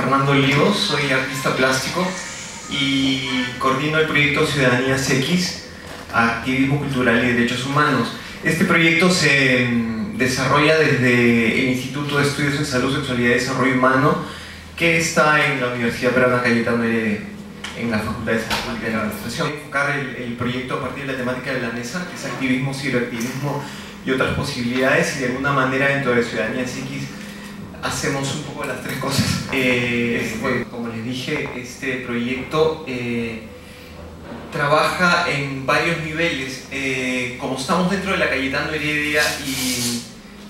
Fernando Líos, soy artista plástico y coordino el proyecto Ciudadanías X, Activismo Cultural y Derechos Humanos. Este proyecto se desarrolla desde el Instituto de Estudios en Salud, Sexualidad y Desarrollo Humano, que está en la Universidad Peruana Cayetano Heredia, en la Facultad de Salud Pública y de la Administración. Enfocar el proyecto a partir de la temática de la mesa, que es activismo, ciberactivismo y otras posibilidades, y de alguna manera dentro de Ciudadanías X hacemos un poco las tres cosas. Como les dije, este proyecto trabaja en varios niveles. Como estamos dentro de la Cayetano Heredia y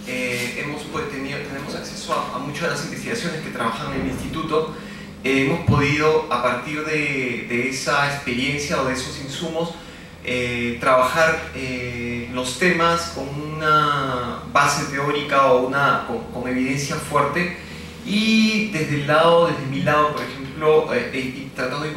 tenemos acceso a muchas de las investigaciones que trabajan en el instituto, hemos podido, a partir de esa experiencia o de esos insumos, trabajar los temas con una base teórica o con evidencia fuerte, y desde mi lado, por ejemplo, tratando de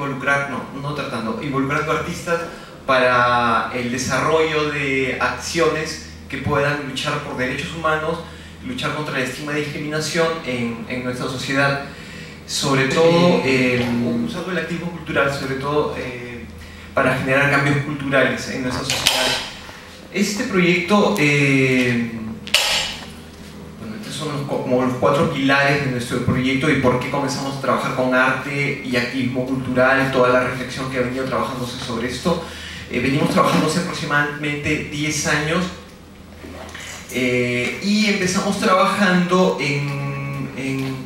involucrando artistas para el desarrollo de acciones que puedan luchar por derechos humanos, luchar contra la estigma y discriminación en nuestra sociedad, sobre todo usando el activismo cultural, sobre todo para generar cambios culturales en nuestra sociedad. Este proyecto, estos son como los 4 pilares de nuestro proyecto y por qué comenzamos a trabajar con arte y activismo cultural, toda la reflexión que ha venido trabajándose sobre esto. Venimos trabajando hace aproximadamente 10 años y empezamos trabajando en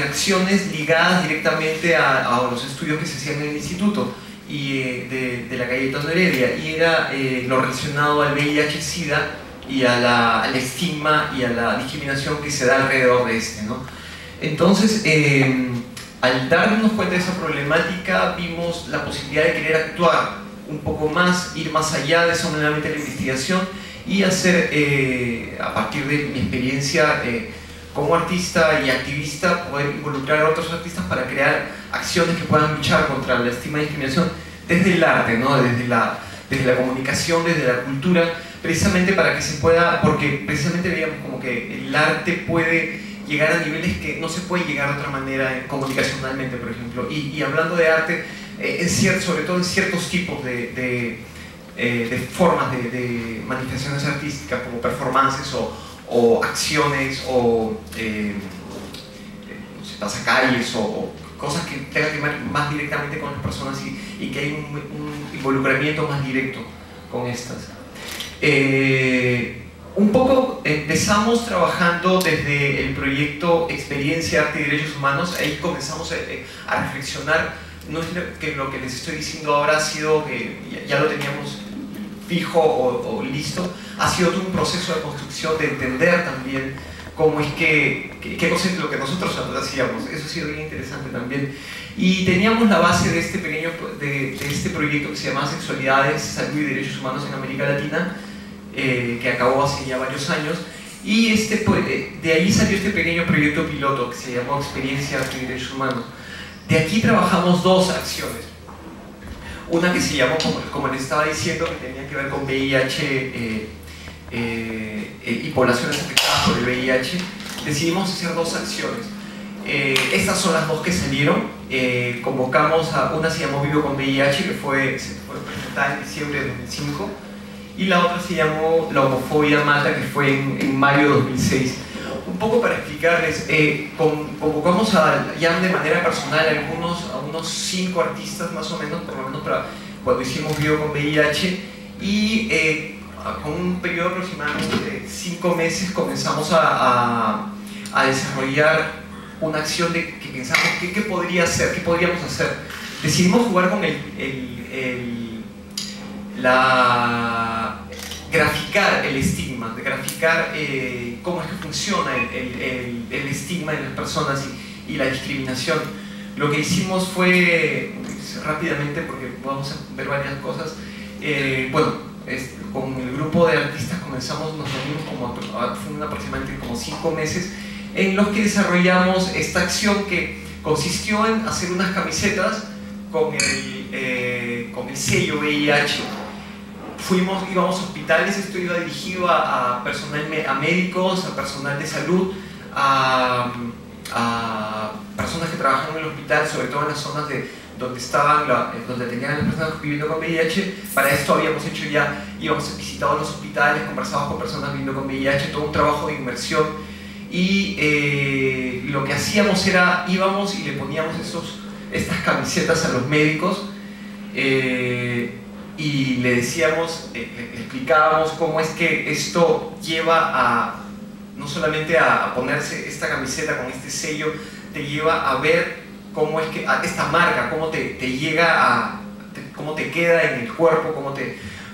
acciones ligadas directamente a los estudios que se hacían en el instituto y de la Cayetano Heredia, y era lo relacionado al VIH-Sida y a la estigma y a la discriminación que se da alrededor de este, ¿no? Entonces, al darnos cuenta de esa problemática, vimos la posibilidad de querer actuar un poco más, ir más allá de solamente la investigación y hacer, a partir de mi experiencia como artista y activista, poder involucrar a otros artistas para crear acciones que puedan luchar contra la estigma y discriminación desde el arte, ¿no? desde la comunicación, desde la cultura, precisamente para que se pueda, porque precisamente veíamos como que el arte puede llegar a niveles que no se puede llegar de otra manera comunicacionalmente, por ejemplo. Y hablando de arte, sobre todo en ciertos tipos de formas de manifestaciones artísticas, como performances o acciones o pasacalles o cosas que tengan que ver más directamente con las personas y que hay un involucramiento más directo con estas. Un poco empezamos trabajando desde el proyecto Experiencia, Arte y Derechos Humanos. Ahí comenzamos a reflexionar. No es lo que les estoy diciendo ahora ha sido que ya lo teníamos fijo o listo, ha sido todo un proceso de construcción, de entender también cómo es qué cosa es lo que nosotros hacíamos. Eso ha sido bien interesante también. Y teníamos la base de este proyecto que se llama Sexualidades, Salud y Derechos Humanos en América Latina, que acabó hace ya varios años, y de ahí salió este pequeño proyecto piloto que se llamó Experiencia, Arte y Derechos Humanos. De aquí trabajamos 2 acciones. Una que se llamó, como les estaba diciendo, que tenía que ver con VIH y poblaciones afectadas por el VIH. Decidimos hacer 2 acciones. Estas son las 2 que salieron. Convocamos a una, se llamó Vivo con VIH, que se fue presentada en diciembre de 2005, y la otra se llamó La Homofobia Mata, que fue en mayo de 2006. Un poco para explicarles, convocamos ya de manera personal a unos 5 artistas más o menos, por lo menos para cuando hicimos Vivo con VIH, y con un periodo aproximadamente de 5 meses comenzamos a desarrollar una acción que pensamos qué podríamos hacer. Decidimos jugar con graficar el estigma, graficar cómo es que funciona el estigma en las personas y la discriminación. Lo que hicimos fue, rápidamente, porque vamos a ver varias cosas, con el grupo de artistas nos reunimos fueron aproximadamente como 5 meses, en los que desarrollamos esta acción que consistió en hacer unas camisetas con el sello VIH. Íbamos a hospitales, esto iba dirigido a médicos, a personal de salud, a personas que trabajan en el hospital, sobre todo en las zonas donde estaban donde tenían las personas viviendo con VIH. Para esto habíamos hecho ya, íbamos visitado los hospitales, conversábamos con personas viviendo con VIH, todo un trabajo de inmersión. Y lo que hacíamos era, íbamos y le poníamos estas camisetas a los médicos y le decíamos, le explicábamos cómo es que esto lleva no solamente a ponerse esta camiseta con este sello, te lleva a ver cómo es que esta marca, cómo te llega cómo te queda en el cuerpo,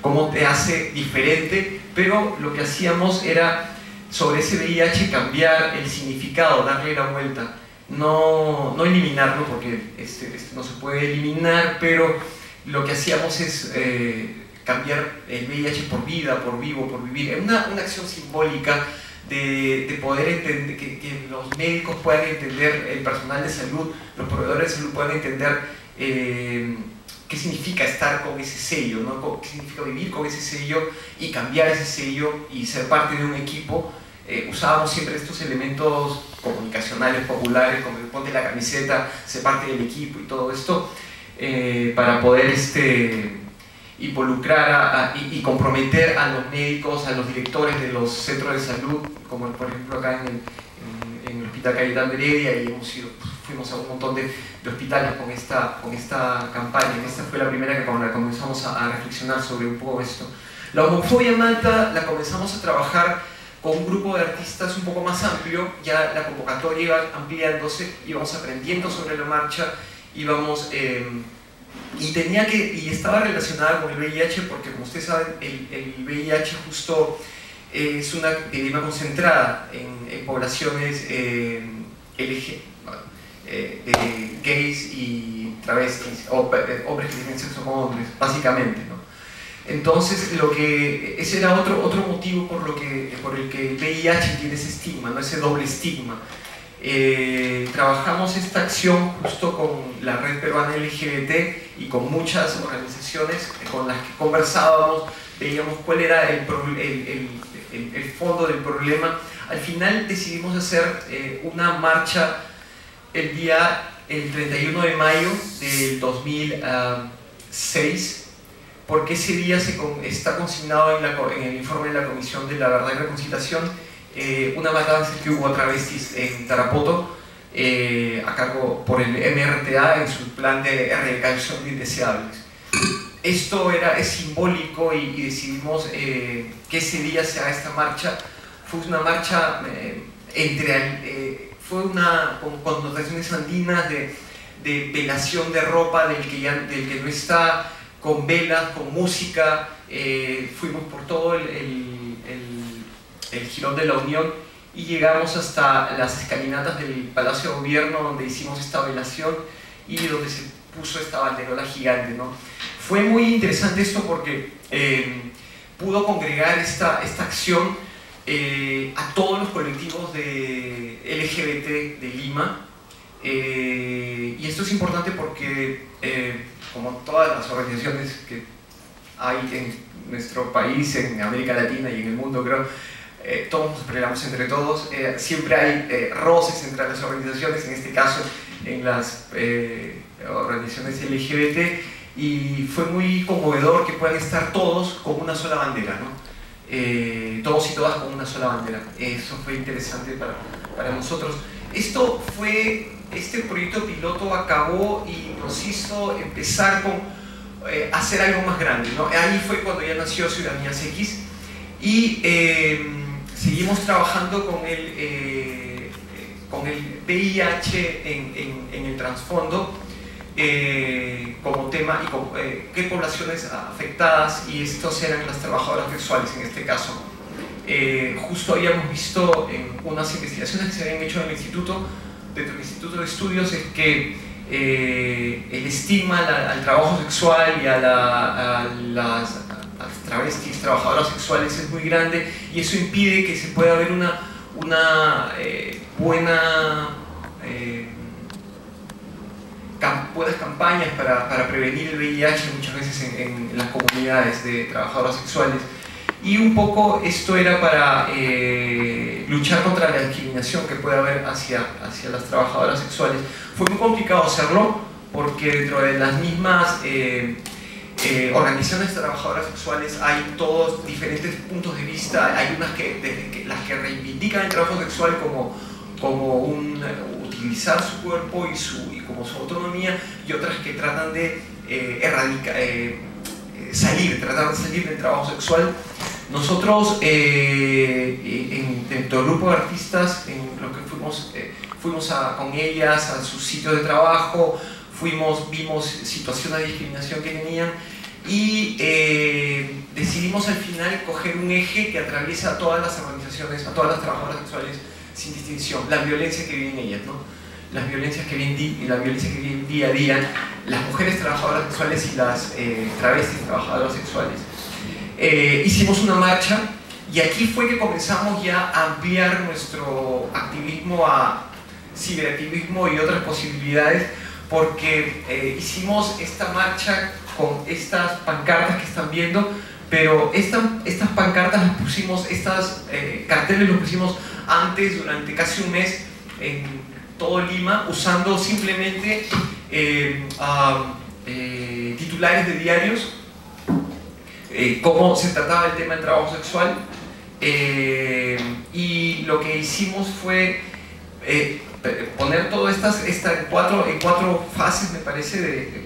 cómo te hace diferente. Pero lo que hacíamos era, sobre ese VIH, cambiar el significado, darle la vuelta, no eliminarlo, porque no se puede eliminar, pero lo que hacíamos es cambiar el VIH por vida, por vivo, por vivir. Es una acción simbólica de poder entender, que los médicos puedan entender, el personal de salud, los proveedores de salud puedan entender qué significa estar con ese sello, ¿no? Qué significa vivir con ese sello y cambiar ese sello y ser parte de un equipo. Usábamos siempre estos elementos comunicacionales populares, como ponte la camiseta, ser parte del equipo y todo esto, para poder involucrar y comprometer a los médicos, a los directores de los centros de salud, como por ejemplo acá en el Hospital Cayetano Heredia, y fuimos a un montón de hospitales con esta campaña. Esta fue la primera que comenzamos a reflexionar sobre un poco esto. La homofobia en Malta la comenzamos a trabajar con un grupo de artistas un poco más amplio. Ya la convocatoria iba ampliándose, íbamos aprendiendo sobre la marcha, íbamos... y estaba relacionada con el VIH, porque como ustedes saben, el VIH justo es una epidemia concentrada en poblaciones de gays y travestis, hombres que tienen sexo con hombres, básicamente, ¿no? Entonces, ese era otro motivo por el que el VIH tiene ese estigma, ¿no? Ese doble estigma. Trabajamos esta acción justo con la Red Peruana LGBT y con muchas organizaciones con las que conversábamos, veíamos cuál era el fondo del problema. Al final decidimos hacer una marcha el 31 de mayo del 2006, porque ese día está consignado en el informe de la Comisión de la Verdad y Reconciliación una matanza que hubo a travestis en Tarapoto, a cargo por el MRTA en su plan de erradicación de indeseables. Esto es simbólico y decidimos que ese día se haga esta marcha. Fue una marcha con connotaciones andinas de velación de ropa del que no está, con velas, con música. Fuimos por todo el Jirón de la Unión y llegamos hasta las escalinatas del Palacio de Gobierno, donde hicimos esta velación y donde se puso esta banderola gigante, ¿no? Fue muy interesante esto porque pudo congregar esta acción a todos los colectivos de LGBT de Lima, y esto es importante porque como todas las organizaciones que hay en nuestro país, en América Latina y en el mundo, creo, todos nos peleamos entre todos, siempre hay roces entre las organizaciones, en este caso en las organizaciones LGBT, y fue muy conmovedor que puedan estar todos con una sola bandera, ¿no? Todos y todas con una sola bandera. Eso fue interesante para nosotros. Este proyecto piloto acabó y nos hizo empezar con hacer algo más grande, ¿no? Ahí fue cuando ya nació Ciudadanías X, y seguimos trabajando con el VIH en el trasfondo como tema, y qué poblaciones afectadas, y estos eran las trabajadoras sexuales en este caso. Justo habíamos visto en unas investigaciones que se habían hecho en el instituto, dentro del Instituto de Estudios, es que el estigma al trabajo sexual y a las travestis, trabajadoras sexuales, es muy grande, y eso impide que se pueda ver una buenas campañas para prevenir el VIH muchas veces en las comunidades de trabajadoras sexuales. y un poco esto era para luchar contra la discriminación que puede haber hacia las trabajadoras sexuales. Fue muy complicado hacerlo porque dentro de las mismas organizaciones de trabajadoras sexuales hay todos diferentes puntos de vista. Hay unas las que reivindican el trabajo sexual como utilizar su cuerpo y como su autonomía, y otras que tratan de tratar de salir del trabajo sexual. Nosotros, dentro del grupo de artistas, en lo que fuimos con ellas a sus sitios de trabajo, vimos situaciones de discriminación que tenían, y decidimos al final coger un eje que atraviesa a todas las organizaciones, a todas las trabajadoras sexuales sin distinción: la violencia que viven ellas, ¿no? Las violencias que viven día a día las mujeres trabajadoras sexuales y las travestis trabajadoras sexuales. Hicimos una marcha, y aquí fue que comenzamos ya a ampliar nuestro activismo a ciberactivismo y otras posibilidades, porque hicimos esta marcha con estas pancartas que están viendo, pero estas pancartas las pusimos, carteles los pusimos antes, durante casi un mes, en todo Lima, usando simplemente titulares de diarios, cómo se trataba el tema del trabajo sexual, y lo que hicimos fue poner todo en cuatro fases, me parece.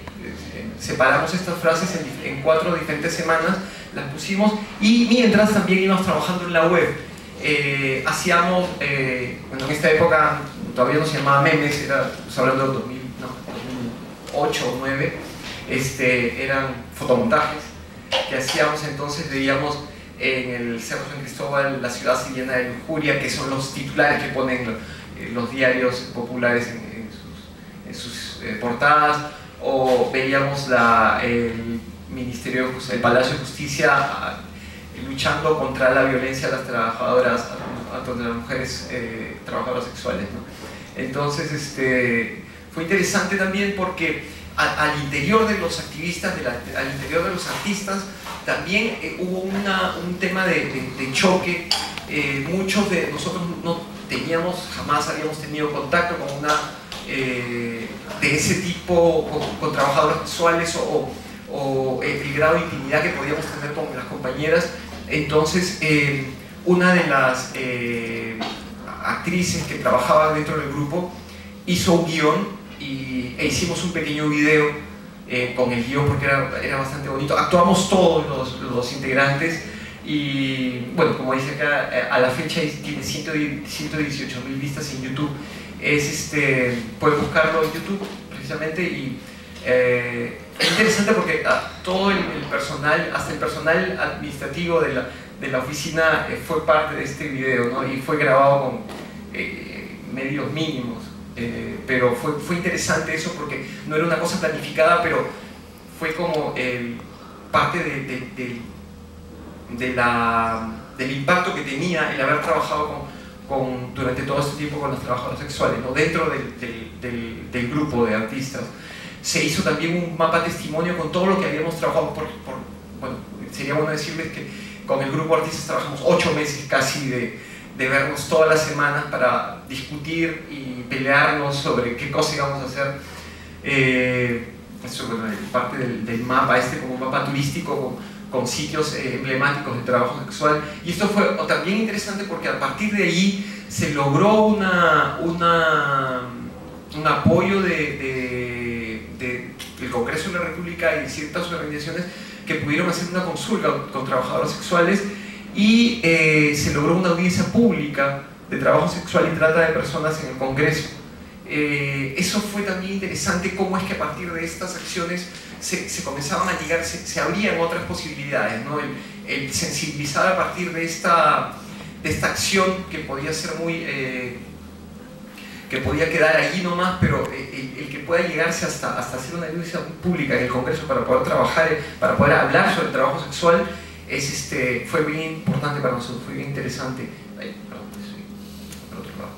Separamos estas frases en 4 diferentes semanas, las pusimos, y mientras también íbamos trabajando en la web. Hacíamos, bueno, en esta época todavía no se llamaba memes, estamos hablando de 2008 o 2009, eran fotomontajes que hacíamos. Entonces veíamos en el Cerro San Cristóbal la ciudad se llena de lujuria, que son los titulares que ponen los diarios populares en sus portadas, o veíamos el Palacio de Justicia luchando contra la violencia a las trabajadoras, contra las mujeres trabajadoras sexuales, ¿no? Entonces fue interesante también porque al interior de los activistas, al interior de los artistas, también hubo un tema de choque. Muchos de nosotros jamás habíamos tenido contacto con de ese tipo, con trabajadoras sexuales, o el grado de intimidad que podíamos tener con las compañeras. Entonces, una de las actrices que trabajaba dentro del grupo hizo un guión, e hicimos un pequeño video con el guión, porque era bastante bonito. Actuamos todos los integrantes, y bueno, como dice acá, a la fecha tiene 118.000 vistas en YouTube. Pueden buscarlo en YouTube precisamente, y es interesante porque todo el personal, hasta el personal administrativo de la oficina, fue parte de este video, ¿no? Y fue grabado con medios mínimos, pero fue interesante eso, porque no era una cosa planificada, pero fue como parte del impacto que tenía el haber trabajado durante todo este tiempo con las trabajadoras sexuales, ¿no? Dentro del grupo de artistas. Se hizo también un mapa testimonio con todo lo que habíamos trabajado. Bueno, sería bueno decirles que con el grupo de artistas trabajamos 8 meses casi de vernos todas las semanas para discutir y pelearnos sobre qué cosa íbamos a hacer. Eso, bueno, parte del mapa, como un mapa turístico con sitios emblemáticos de trabajo sexual. Y esto fue también interesante porque a partir de ahí se logró un apoyo del Congreso de la República y de ciertas organizaciones que pudieron hacer una consulta con trabajadoras sexuales, y se logró una audiencia pública de trabajo sexual y trata de personas en el Congreso. Eso fue también interesante, cómo es que a partir de estas acciones se comenzaban a ligar, se abrían otras posibilidades, ¿no? El sensibilizar a partir de esta acción que podía ser que podía quedar allí nomás, pero el que pueda llegarse hasta hacer una audiencia pública en el Congreso para poder trabajar, para poder hablar sobre el trabajo sexual, fue bien importante para nosotros, fue bien interesante. Por otro lado.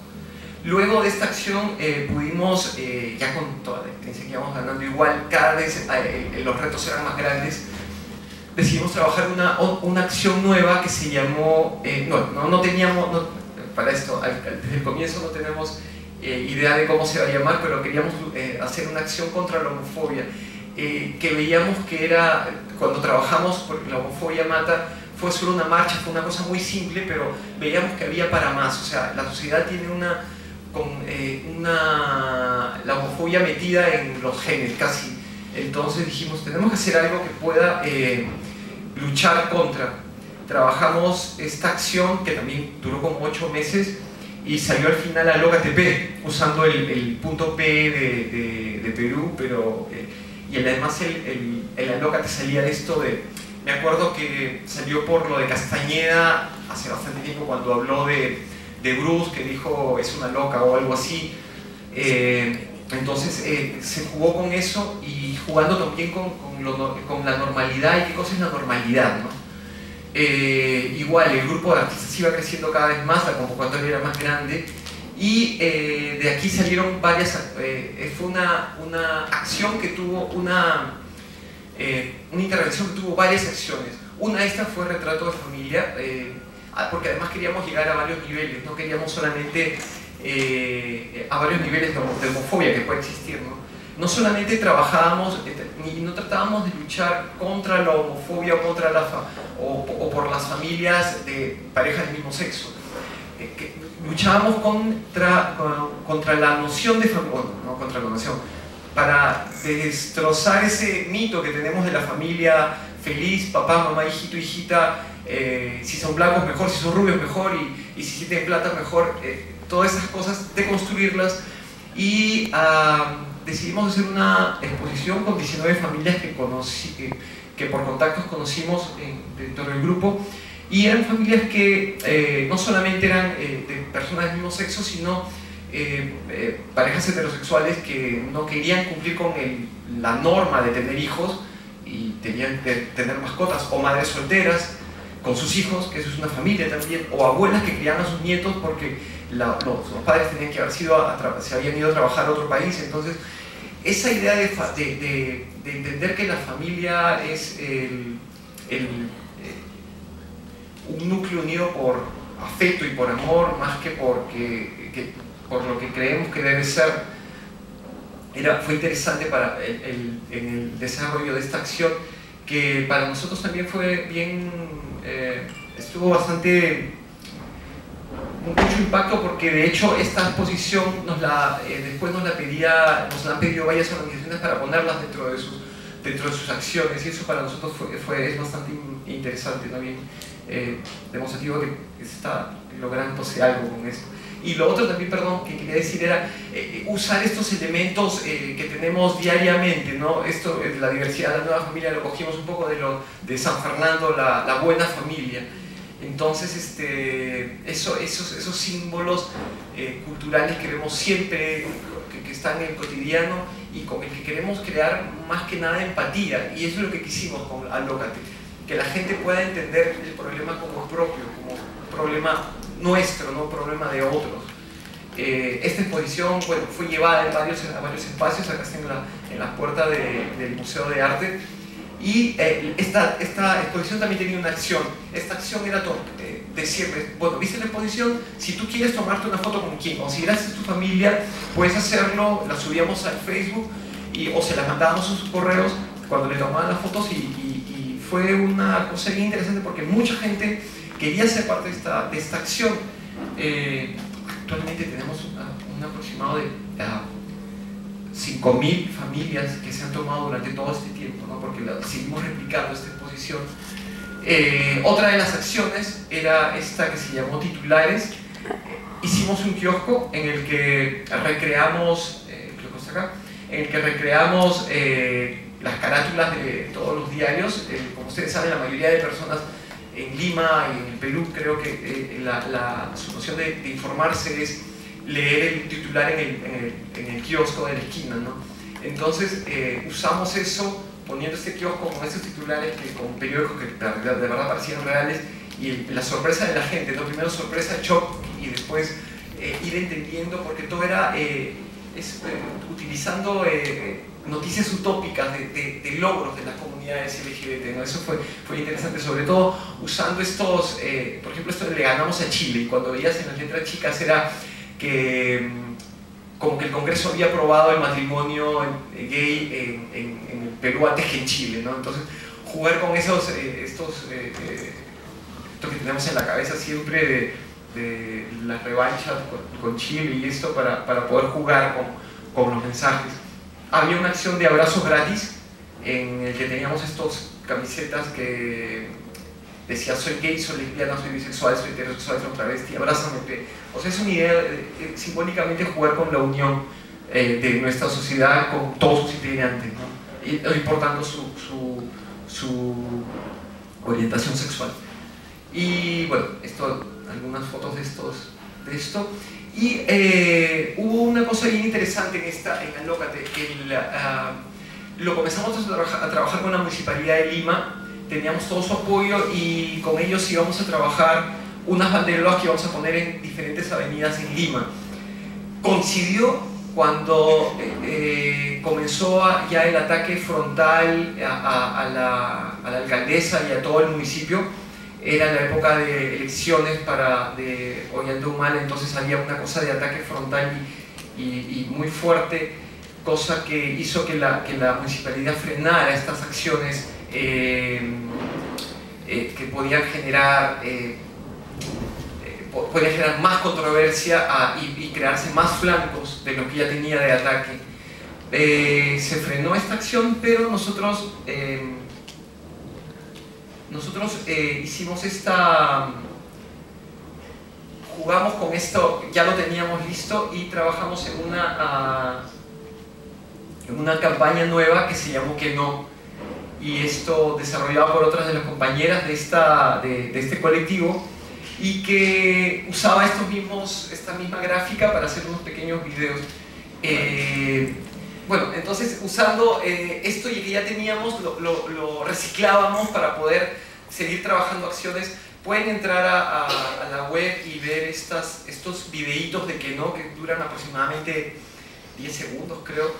Luego de esta acción pudimos, ya con toda la experiencia que íbamos ganando igual, cada vez los retos eran más grandes, decidimos trabajar una acción nueva que se llamó, no teníamos, para esto, desde el comienzo no tenemos idea de cómo se va a llamar, pero queríamos hacer una acción contra la homofobia, que veíamos que era, cuando trabajamos, porque la homofobia mata, fue solo una marcha, fue una cosa muy simple, pero veíamos que había para más. O sea, la sociedad tiene la homofobia metida en los genes casi. Entonces dijimos, tenemos que hacer algo que pueda luchar contra. Trabajamos esta acción que también duró como 8 meses y salió al final Alócate, usando el punto P de Perú, pero y además el Alócate salía de esto de... Me acuerdo que salió por lo de Castañeda hace bastante tiempo, cuando habló de Bruce, que dijo es una loca o algo así. Entonces se jugó con eso, y jugando también con la normalidad y qué cosa es la normalidad, ¿no? Igual el grupo de artistas iba creciendo cada vez más, la convocatoria era más grande, y de aquí salieron varias, fue una acción que tuvo una intervención que tuvo varias acciones. Una de estas fue Retrato de Familia, porque además queríamos llegar a varios niveles, no queríamos solamente a varios niveles de homofobia que puede existir, ¿no? No solamente trabajábamos y no tratábamos de luchar contra la homofobia o por las familias de parejas del mismo sexo, luchábamos contra la noción de familia, bueno, no contra la noción, para destrozar ese mito que tenemos de la familia feliz, papá, mamá, hijito, hijita, si son blancos mejor, si son rubios mejor, y si tienen plata mejor, todas esas cosas, deconstruirlas, y decidimos hacer una exposición con 19 familias que por contactos conocimos dentro del grupo, y eran familias que no solamente eran de personas del mismo sexo, sino parejas heterosexuales que no querían cumplir con la norma de tener hijos y tenían que tener mascotas, o madres solteras con sus hijos, que eso es una familia también, o abuelas que criaban a sus nietos porque los padres tenían que haber se habían ido a trabajar a otro país. Entonces esa idea de entender que la familia es un núcleo unido por afecto y por amor, más que por lo que creemos que debe ser, fue interesante para el desarrollo de esta acción, que para nosotros también fue bien, estuvo bastante, mucho impacto, porque de hecho esta exposición después nos la han pedido varias organizaciones para ponerlas dentro de sus acciones, y eso para nosotros es bastante interesante también, demostrativo que se está lográndose algo con esto. Y lo otro también, perdón, que quería decir era usar estos elementos que tenemos diariamente, ¿no? Esto, la diversidad de la nueva familia, lo cogimos un poco de San Fernando, la buena familia. Entonces, esos símbolos culturales que vemos siempre, que están en el cotidiano y con el que queremos crear más que nada empatía, y eso es lo que quisimos con Alócate, que la gente pueda entender el problema como propio, como un problema nuestro, no un problema de otros. Esta exposición, bueno, fue llevada a varios espacios, acá está en la puerta del Museo de Arte, y esta exposición también tenía una acción. Esta acción era decirles, bueno, viste la exposición, si tú quieres tomarte una foto con quien consideras tu familia, puedes hacerlo, la subíamos al Facebook o se las mandábamos a sus correos cuando le tomaban las fotos, y fue una cosa bien interesante porque mucha gente quería ser parte de esta acción. Actualmente tenemos un aproximado de 5.000 familias que se han tomado durante todo este tiempo, ¿no? Porque seguimos replicando esta exposición. Otra de las acciones era esta que se llamó Titulares. Hicimos un kiosco en el que recreamos, las carátulas de todos los diarios. Como ustedes saben, la mayoría de personas en Lima y en el Perú, creo que su noción de informarse es leer el titular en el kiosco de la esquina, ¿no? Entonces usamos eso, poniendo este kiosco con estos titulares con periódicos que de verdad parecían reales, y la sorpresa de la gente, ¿no? Primero sorpresa, shock, y después ir entendiendo, porque todo era utilizando noticias utópicas de logros de las comunidades LGBT, ¿no? Eso fue interesante, sobre todo usando estos, por ejemplo, esto de le ganamos a Chile, y cuando veías en las letras chicas era que como que el Congreso había aprobado el matrimonio gay en el Perú antes que en Chile, ¿no? Entonces jugar con esto que tenemos en la cabeza siempre de las revanchas con Chile y esto para poder jugar con los mensajes. Había una acción de abrazos gratis en el que teníamos estos camisetas que decía soy gay, soy lesbiana, soy bisexual, soy heterosexual, soy travesti, abrázame. O sea, es una idea simbólicamente jugar con la unión de nuestra sociedad con todos sus integrantes, ¿no? No importando su orientación sexual. Y bueno, algunas fotos de esto. Y hubo una cosa bien interesante en Alócate, que lo comenzamos a trabajar con la Municipalidad de Lima, teníamos todo su apoyo y con ellos íbamos a trabajar unas banderolas que íbamos a poner en diferentes avenidas en Lima. Coincidió cuando comenzó ya el ataque frontal a la alcaldesa y a todo el municipio. Era la época de elecciones de Ollanta-Humala, entonces había una cosa de ataque frontal y muy fuerte, cosa que hizo que la municipalidad frenara estas acciones que podían generar más controversia y crearse más flancos de lo que ya tenía de ataque. Se frenó esta acción, pero nosotros hicimos jugamos con esto, ya lo teníamos listo y trabajamos en una campaña nueva que se llamó Que No, y esto desarrollado por otras de las compañeras de este colectivo y que usaba esta misma gráfica para hacer unos pequeños videos. Bueno, entonces usando esto y que ya teníamos, lo reciclábamos para poder seguir trabajando acciones. Pueden entrar a la web y ver estos videitos de Que No, que duran aproximadamente 10 segundos creo,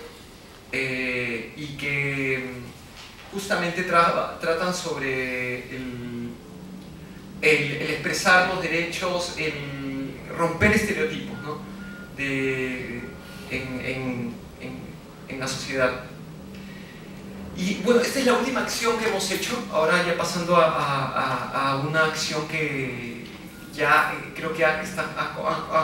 y que justamente tratan sobre el expresar los derechos, el romper estereotipos, ¿no? En la sociedad. Y bueno, esta es la última acción que hemos hecho, ahora ya pasando a una acción que ya creo que ha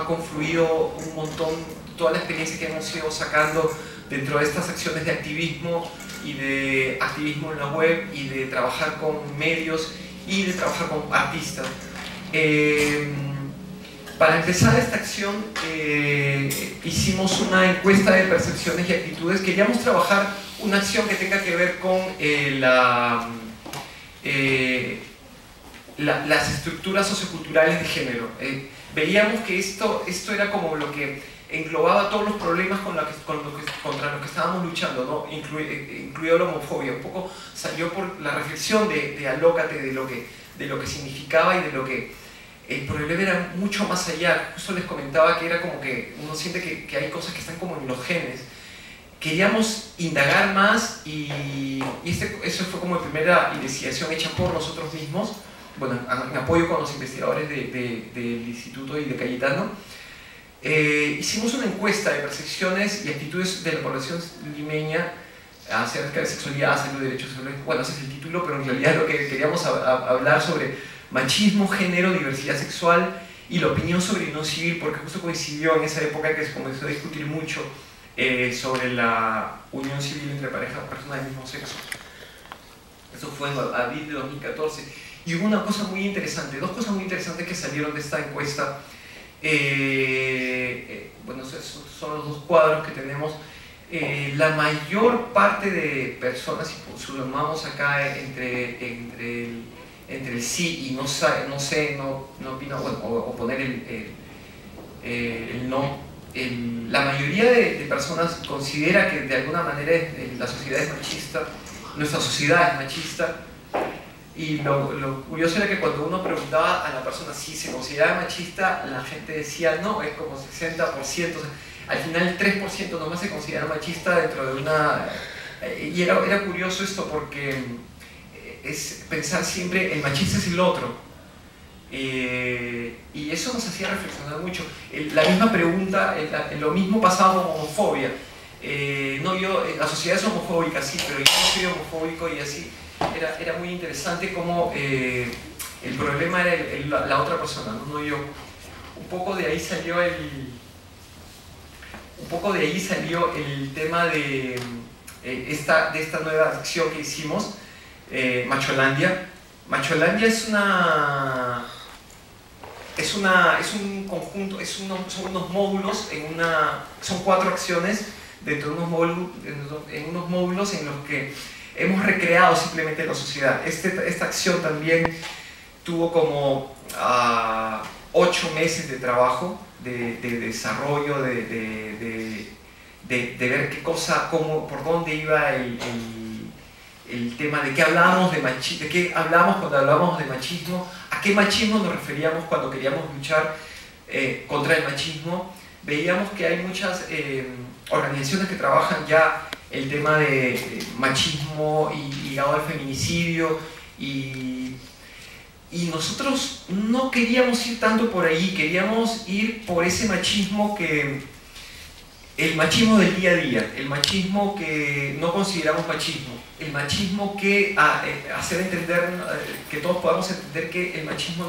confluido un montón, toda la experiencia que hemos ido sacando dentro de estas acciones de activismo y de activismo en la web y de trabajar con medios y de trabajar con artistas. Para empezar esta acción hicimos una encuesta de percepciones y actitudes. Queríamos trabajar una acción que tenga que ver con las estructuras socioculturales de género. Veíamos que esto era como lo que englobaba todos los problemas contra los que estábamos luchando, ¿no? Incluido la homofobia. Un poco salió por la reflexión de Alócate, de lo que significaba y de lo que el problema era mucho más allá. Justo les comentaba que era como que uno siente que hay cosas que están como en los genes. Queríamos indagar más y eso fue como la primera investigación hecha por nosotros mismos, bueno, en apoyo con los investigadores del Instituto y de Cayetano. Hicimos una encuesta de percepciones y actitudes de la población limeña acerca de sexualidad, acerca de derechos sexuales. Bueno, ese es el título, pero en realidad lo que queríamos hablar sobre machismo, género, diversidad sexual y la opinión sobre unión civil, porque justo coincidió en esa época que se comenzó a discutir mucho sobre la unión civil entre parejas o personas del mismo sexo. Eso fue en abril de 2014. Y hubo una cosa muy interesante, dos cosas muy interesantes que salieron de esta encuesta. Bueno, son los dos cuadros que tenemos. La mayor parte de personas, si sumamos acá entre el sí y no opino, bueno, o poner el no, la mayoría de personas considera que de alguna manera la sociedad es machista, nuestra sociedad es machista. Y lo curioso era que cuando uno preguntaba a la persona si se consideraba machista, la gente decía no, es como 60%. O sea, al final el 3% nomás se considera machista dentro de una... y era curioso esto porque es pensar siempre, el machista es el otro. Y eso nos hacía reflexionar mucho. La misma pregunta, lo mismo pasaba con homofobia. No, la sociedad es homofóbica, sí, pero yo no soy homofóbico y así. Era muy interesante cómo el problema era la otra persona, no yo. Un poco de ahí salió el tema de esta nueva acción que hicimos, Macholandia. Macholandia es un conjunto, son unos módulos, son 4 acciones dentro de unos módulos en los que hemos recreado simplemente la sociedad. Esta acción también tuvo como 8 meses de trabajo, de desarrollo, de ver qué cosa, por dónde iba el tema, de qué hablábamos cuando hablábamos de machismo, a qué machismo nos referíamos cuando queríamos luchar contra el machismo. Veíamos que hay muchas organizaciones que trabajan ya el tema de machismo y ligado al feminicidio, y nosotros no queríamos ir tanto por ahí, queríamos ir por ese machismo el machismo del día a día, el machismo que no consideramos machismo, el machismo que hacer entender, que todos podamos entender que el machismo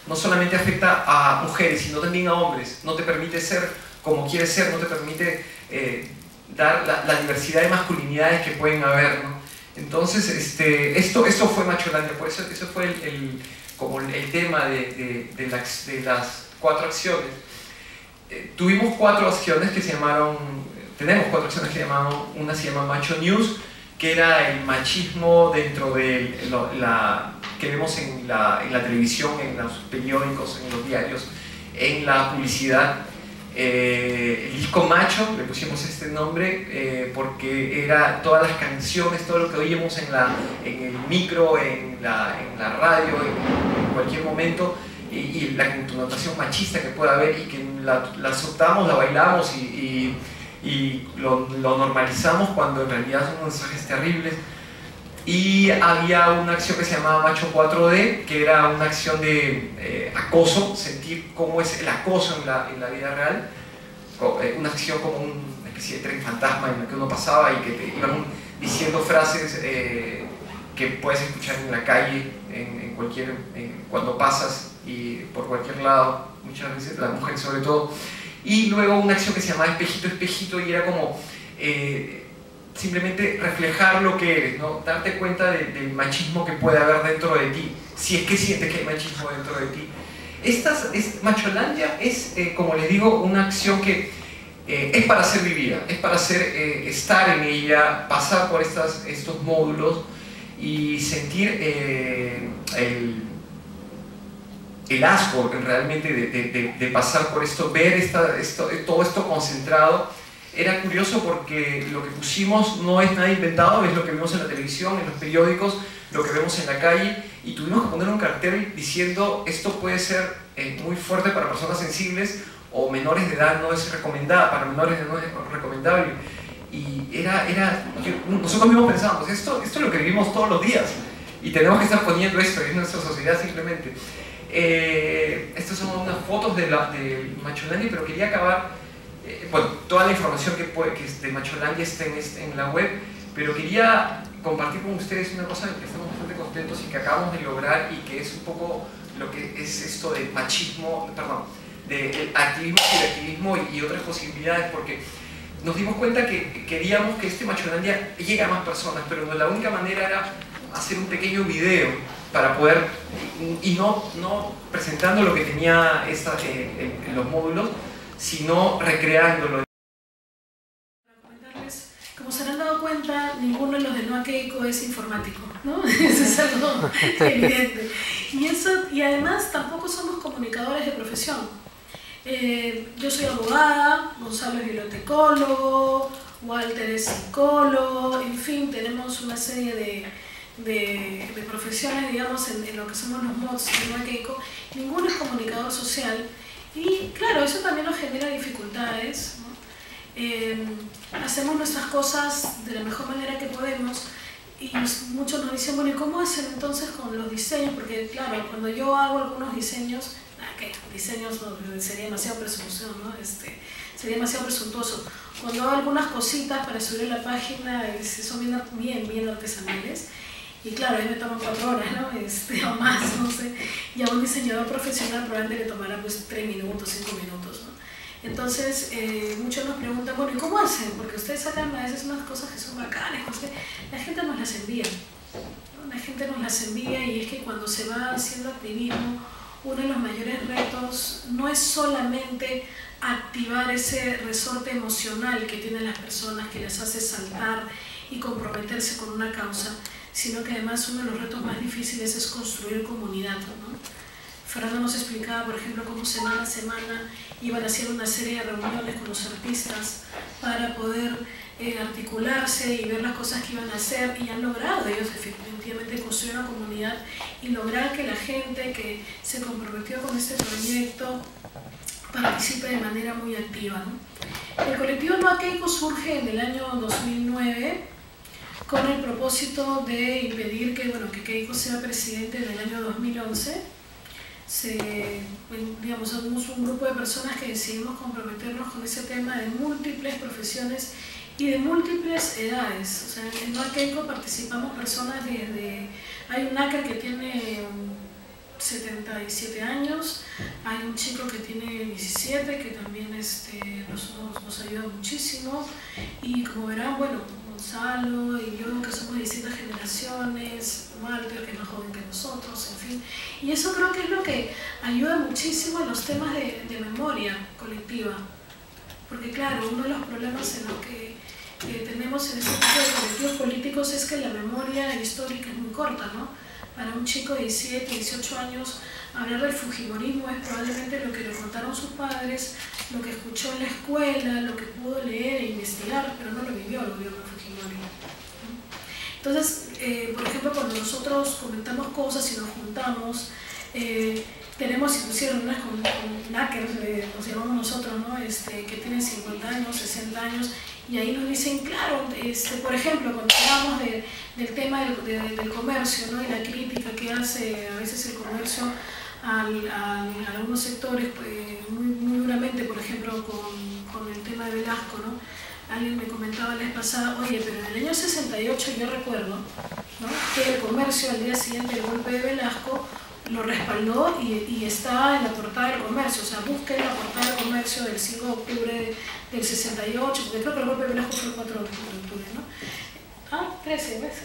no solamente afecta a mujeres, sino también a hombres, no te permite ser como quieres ser, no te permite dar la diversidad de masculinidades que pueden haber, ¿no? Entonces, esto fue Macholandia, por eso fue como el tema de las 4 acciones. Tuvimos 4 acciones que se llamaron, tenemos 4 acciones que se llamaron, una se llama Macho News, que era el machismo dentro de que vemos en la televisión, en los periódicos, en los diarios, en la publicidad. El disco Macho, le pusimos este nombre porque era todas las canciones, todo lo que oíamos en el micro, en la radio, en cualquier momento, y la connotación machista que pueda haber, y que la soltamos, la bailamos y lo normalizamos cuando en realidad son mensajes terribles. Y había una acción que se llamaba Macho 4D, que era una acción de acoso, sentir cómo es el acoso en la vida real, una acción como una especie de tren fantasma en la que uno pasaba y que te iban diciendo frases que puedes escuchar en la calle, cuando pasas y por cualquier lado, muchas veces, las mujeres sobre todo. Y luego una acción que se llamaba Espejito, Espejito, y era como simplemente reflejar lo que eres, ¿no? Darte cuenta del machismo que puede haber dentro de ti, si es que sientes que hay machismo dentro de ti. Macholandia es, como les digo, una acción que es para ser vivida, es para estar en ella, pasar por estos módulos y sentir el asco realmente de pasar por esto, ver todo esto concentrado. Era curioso porque lo que pusimos no es nada inventado, es lo que vemos en la televisión, en los periódicos, lo que vemos en la calle, y tuvimos que poner un cartel diciendo esto puede ser muy fuerte para personas sensibles o menores de edad, no es recomendada, para menores no es recomendable. Y nosotros mismos pensábamos, esto es lo que vivimos todos los días y tenemos que estar poniendo esto en nuestra sociedad simplemente. Estas son unas fotos de Macholandia, pero quería acabar, bueno, toda la información que es de Macholandia está en la web, pero quería compartir con ustedes una cosa en la que estamos bastante contentos y que acabamos de lograr, y que es un poco lo que es esto del machismo, perdón, del activismo y otras posibilidades, porque nos dimos cuenta que queríamos que Macholandia llegue a más personas, pero la única manera era hacer un pequeño video para poder, y no presentando lo que tenía en los módulos, sino recreándolo. Para comentarles, como se han dado cuenta, ninguno de los de Noa Keiko es informático, ¿no? Eso es algo evidente. Y además tampoco somos comunicadores de profesión. Yo soy abogada, Gonzalo es bibliotecólogo, Walter es psicólogo, en fin, tenemos una serie de profesiones, digamos, en lo que somos los mods de Noa Keiko. Ninguno es comunicador social, y claro, eso también nos genera dificultades, ¿no? hacemos nuestras cosas de la mejor manera que podemos y muchos nos dicen, bueno, ¿y cómo hacen entonces con los diseños? Porque claro, cuando yo hago algunos diseños, diseños no, sería demasiado presunción, ¿no? Sería demasiado presuntuoso. Cuando hago algunas cositas para subir a la página, son bien artesanales. Y claro, ahí me toman 4 horas, ¿no? O más, no sé. Y a un diseñador profesional probablemente le tomará pues 3 minutos, 5 minutos, ¿no? Entonces, muchos nos preguntan, bueno, ¿y cómo hacen? Porque ustedes sacan a veces unas cosas que son bacanas, no sé. La gente nos las envía, ¿no? La gente nos las envía y es que cuando se va haciendo activismo, uno de los mayores retos no es solamente activar ese resorte emocional que tienen las personas, que les hace saltar y comprometerse con una causa, sino que además uno de los retos más difíciles es construir comunidad, ¿no? Fernando nos explicaba, por ejemplo, cómo semana a semana iban a hacer una serie de reuniones con los artistas para poder articularse y ver las cosas que iban a hacer, y han logrado ellos efectivamente construir una comunidad y lograr que la gente que se comprometió con este proyecto participe de manera muy activa, ¿no? El colectivo Noa Keiko surge en el año 2009 con el propósito de impedir que Keiko sea presidente en el año 2011. Somos un grupo de personas que decidimos comprometernos con ese tema de múltiples profesiones y de múltiples edades. O sea, en Noa Keiko participamos personas hay un hacker que tiene 77 años, hay un chico que tiene 17 que también nos ayuda muchísimo, y como verán, bueno, Gonzalo y yo, que somos de distintas generaciones, Walter, que es más joven que nosotros, en fin. Y eso creo que es lo que ayuda muchísimo en los temas de memoria colectiva. Porque claro, uno de los problemas en los que tenemos en este tipo de colectivos políticos es que la memoria histórica es muy corta, ¿no? Para un chico de 17, 18 años, hablar del fujimorismo es probablemente lo que le contaron sus padres, lo que escuchó en la escuela, lo que pudo leer e investigar, pero no lo vivió el gobierno Fujimori. Entonces, por ejemplo, cuando nosotros comentamos cosas y nos juntamos, tenemos inclusive reuniones con hackers, nos llamamos nosotros, ¿no? Que tienen 50 años, 60 años, y ahí nos dicen, claro, por ejemplo, cuando hablamos del tema del comercio, ¿no? Y la crítica que hace a veces el comercio a algunos sectores, muy duramente, por ejemplo, con el tema de Velasco, ¿no? Alguien me comentaba la vez pasada, oye, pero en el año 68 yo recuerdo, ¿no? Que el comercio al día siguiente del golpe de Velasco lo respaldó y está en la portada del comercio. O sea, busquen la portada del comercio del 5 de octubre del 68, porque creo que el golpe de Velasco fue el 4 de octubre, ¿no? 13, ¿ves?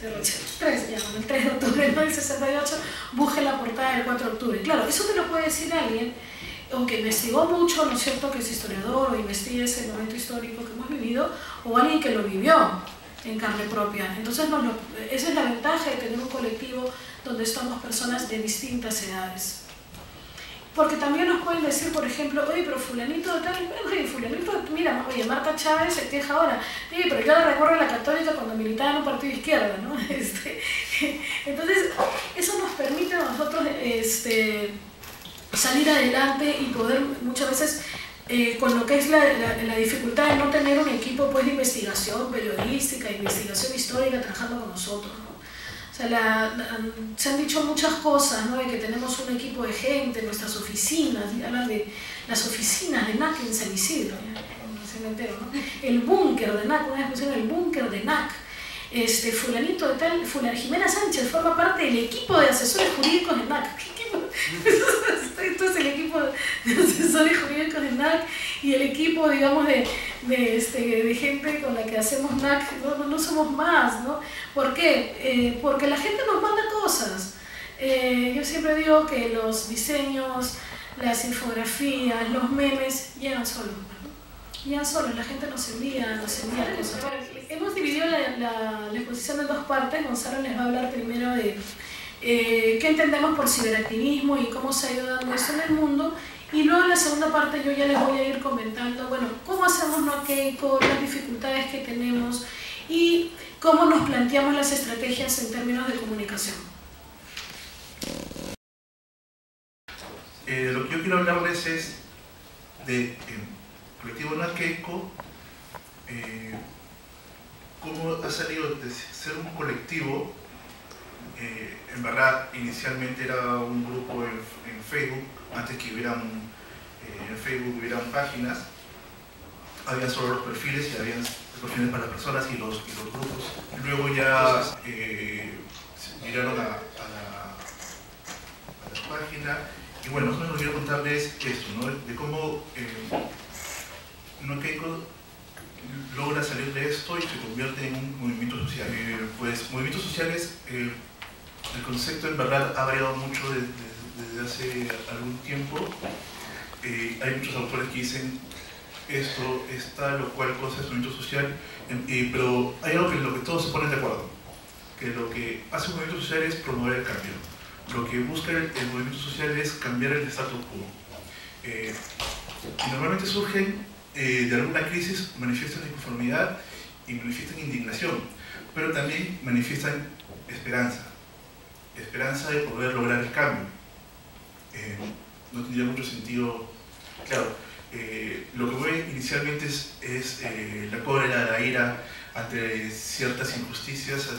13, ya, el 3 de octubre, no el 68, busquen la portada del 4 de octubre. Claro, eso te lo puede decir alguien o que investigó mucho, ¿no es cierto?, que es historiador o investiga ese momento histórico que hemos vivido, o alguien que lo vivió en carne propia. Entonces, esa es la ventaja de tener un colectivo donde estamos personas de distintas edades. Porque también nos pueden decir, por ejemplo, oye, pero fulanito de tal, oye, fulanito, mira, oye, Marta Chávez se queja ahora, oye, pero yo la recuerdo en la Católica cuando militaba en un partido de izquierda, ¿no? Entonces, eso nos permite a nosotros salir adelante y poder muchas veces, con lo que es la dificultad de no tener un equipo pues, de investigación periodística, investigación histórica trabajando con nosotros, ¿no? O sea, se han dicho muchas cosas, ¿no? De que tenemos un equipo de gente en nuestras oficinas, y hablan de las oficinas de NAC en San Isidro, en el cementerio, ¿no? El búnker de NAC, una vez pusieron el búnker de NAC. Fulanito de tal, Jimena Sánchez forma parte del equipo de asesores jurídicos de NAC. Esto es el equipo de asesores jurídicos de NAC y el equipo, digamos, de gente con la que hacemos NAC, no somos más, ¿no? ¿Por qué? Porque la gente nos manda cosas. Yo siempre digo que los diseños, las infografías, los memes llegan solos. Ya solo, la gente nos envía cosas. Hemos dividido la exposición en dos partes. Gonzalo les va a hablar primero de qué entendemos por ciberactivismo y cómo se ha ido dando eso en el mundo. Y luego en la segunda parte yo ya les voy a ir comentando, bueno, cómo hacemos Noa Keiko, las dificultades que tenemos y cómo nos planteamos las estrategias en términos de comunicación. Lo que yo quiero hablarles es de colectivo Noa Keiko cómo ha salido de ser un colectivo. En verdad, inicialmente era un grupo en Facebook, antes que hubieran en Facebook hubieran páginas, había solo los perfiles y había perfiles para las personas y los grupos. Luego ya miraron a la página y bueno, nosotros quiero contarles esto, ¿no? De cómo No Keiko logra salir de esto y se convierte en un movimiento social. Pues movimientos sociales, el concepto en verdad ha variado mucho desde hace algún tiempo. Hay muchos autores que dicen esto, esta, lo cual cosa es movimiento social, pero hay algo que en lo que todos se ponen de acuerdo, que lo que hace un movimiento social es promover el cambio. Lo que busca el movimiento social es cambiar el status quo. Y normalmente surgen de alguna crisis, manifiestan inconformidad y manifiestan indignación, pero también manifiestan esperanza de poder lograr el cambio. No tendría mucho sentido, claro, lo que mueve inicialmente es la cólera, la ira ante ciertas injusticias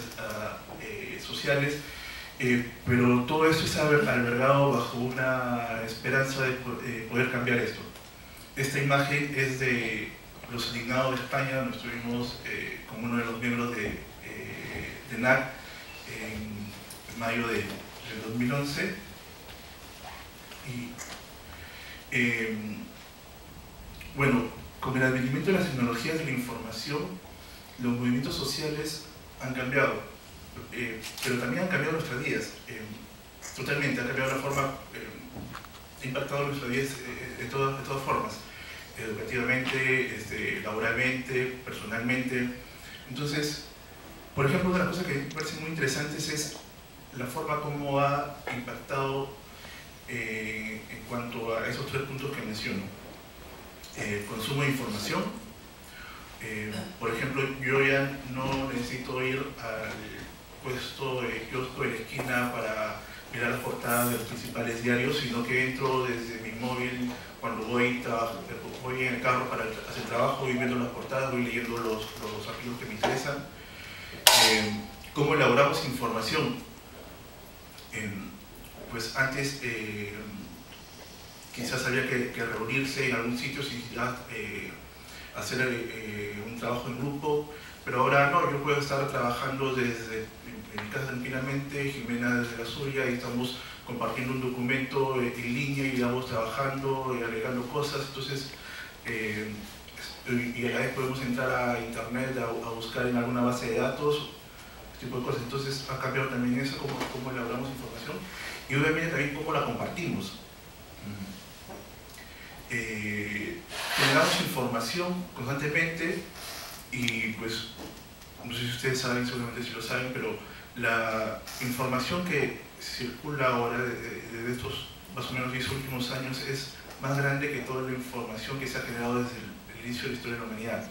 sociales, pero todo esto está albergado bajo una esperanza de poder cambiar esto. Esta imagen es de los indignados de España, donde estuvimos con uno de los miembros de NAC en mayo del 2011. Bueno, con el advenimiento de las tecnologías de la información, los movimientos sociales han cambiado, pero también han cambiado nuestras vidas, totalmente, han cambiado la forma, ha impactado nuestras vidas de todas formas, educativamente, laboralmente, personalmente. Entonces, por ejemplo, una de las cosas que me parece muy interesantes es la forma como ha impactado en cuanto a esos 3 puntos que menciono. Consumo de información. Por ejemplo, yo ya no necesito ir al puesto de kiosco de la esquina para mirar las portadas de los principales diarios, sino que entro desde mi móvil cuando voy en el carro para hacer trabajo, voy viendo las portadas, voy leyendo los artículos que me interesan. ¿Cómo elaboramos información? Pues antes quizás había que reunirse en algún sitio si hacer un trabajo en grupo, pero ahora no, yo puedo estar trabajando desde mi casa tranquilamente, Jimena desde la suya, y estamos compartiendo un documento en línea y vamos trabajando y agregando cosas. Entonces, y a la vez podemos entrar a internet a buscar en alguna base de datos, este tipo de cosas. Entonces ha cambiado también eso, cómo elaboramos información y obviamente también cómo la compartimos. Generamos información constantemente y pues no sé si ustedes saben, seguramente si lo saben, pero la información que circula ahora desde estos más o menos 10 últimos años es más grande que toda la información que se ha generado desde el inicio de la historia de la humanidad.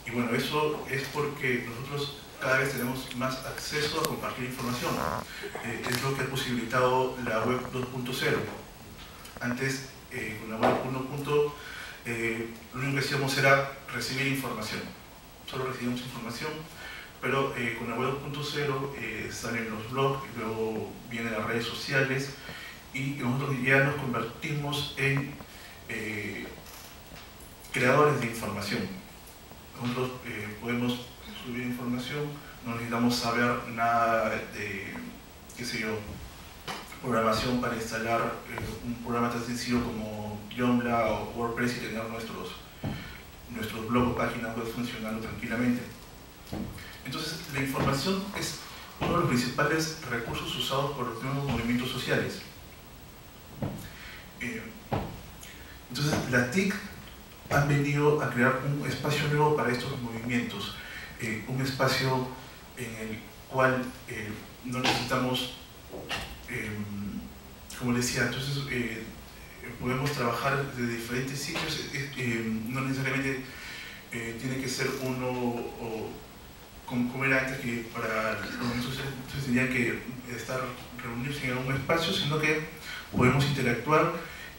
Y bueno, eso es porque nosotros cada vez tenemos más acceso a compartir información. Es lo que ha posibilitado la web 2.0. Antes, con la web 1.0, lo único que hacíamos era recibir información. Solo recibíamos información, pero con la web 2.0 salen los blogs, y luego vienen las redes sociales y nosotros ya nos convertimos en creadores de información. Nosotros podemos subir información, no necesitamos saber nada de, qué sé yo, programación para instalar un programa tan sencillo como Joomla o WordPress y tener nuestros blogs o páginas web funcionando tranquilamente. Entonces, la información es uno de los principales recursos usados por los nuevos movimientos sociales. Entonces, las TIC han venido a crear un espacio nuevo para estos movimientos, un espacio en el cual no necesitamos, como decía, entonces podemos trabajar de diferentes sitios, no necesariamente tiene que ser uno o como era antes, que para los movimientos sociales tenían que reunirse en algún espacio, sino que podemos interactuar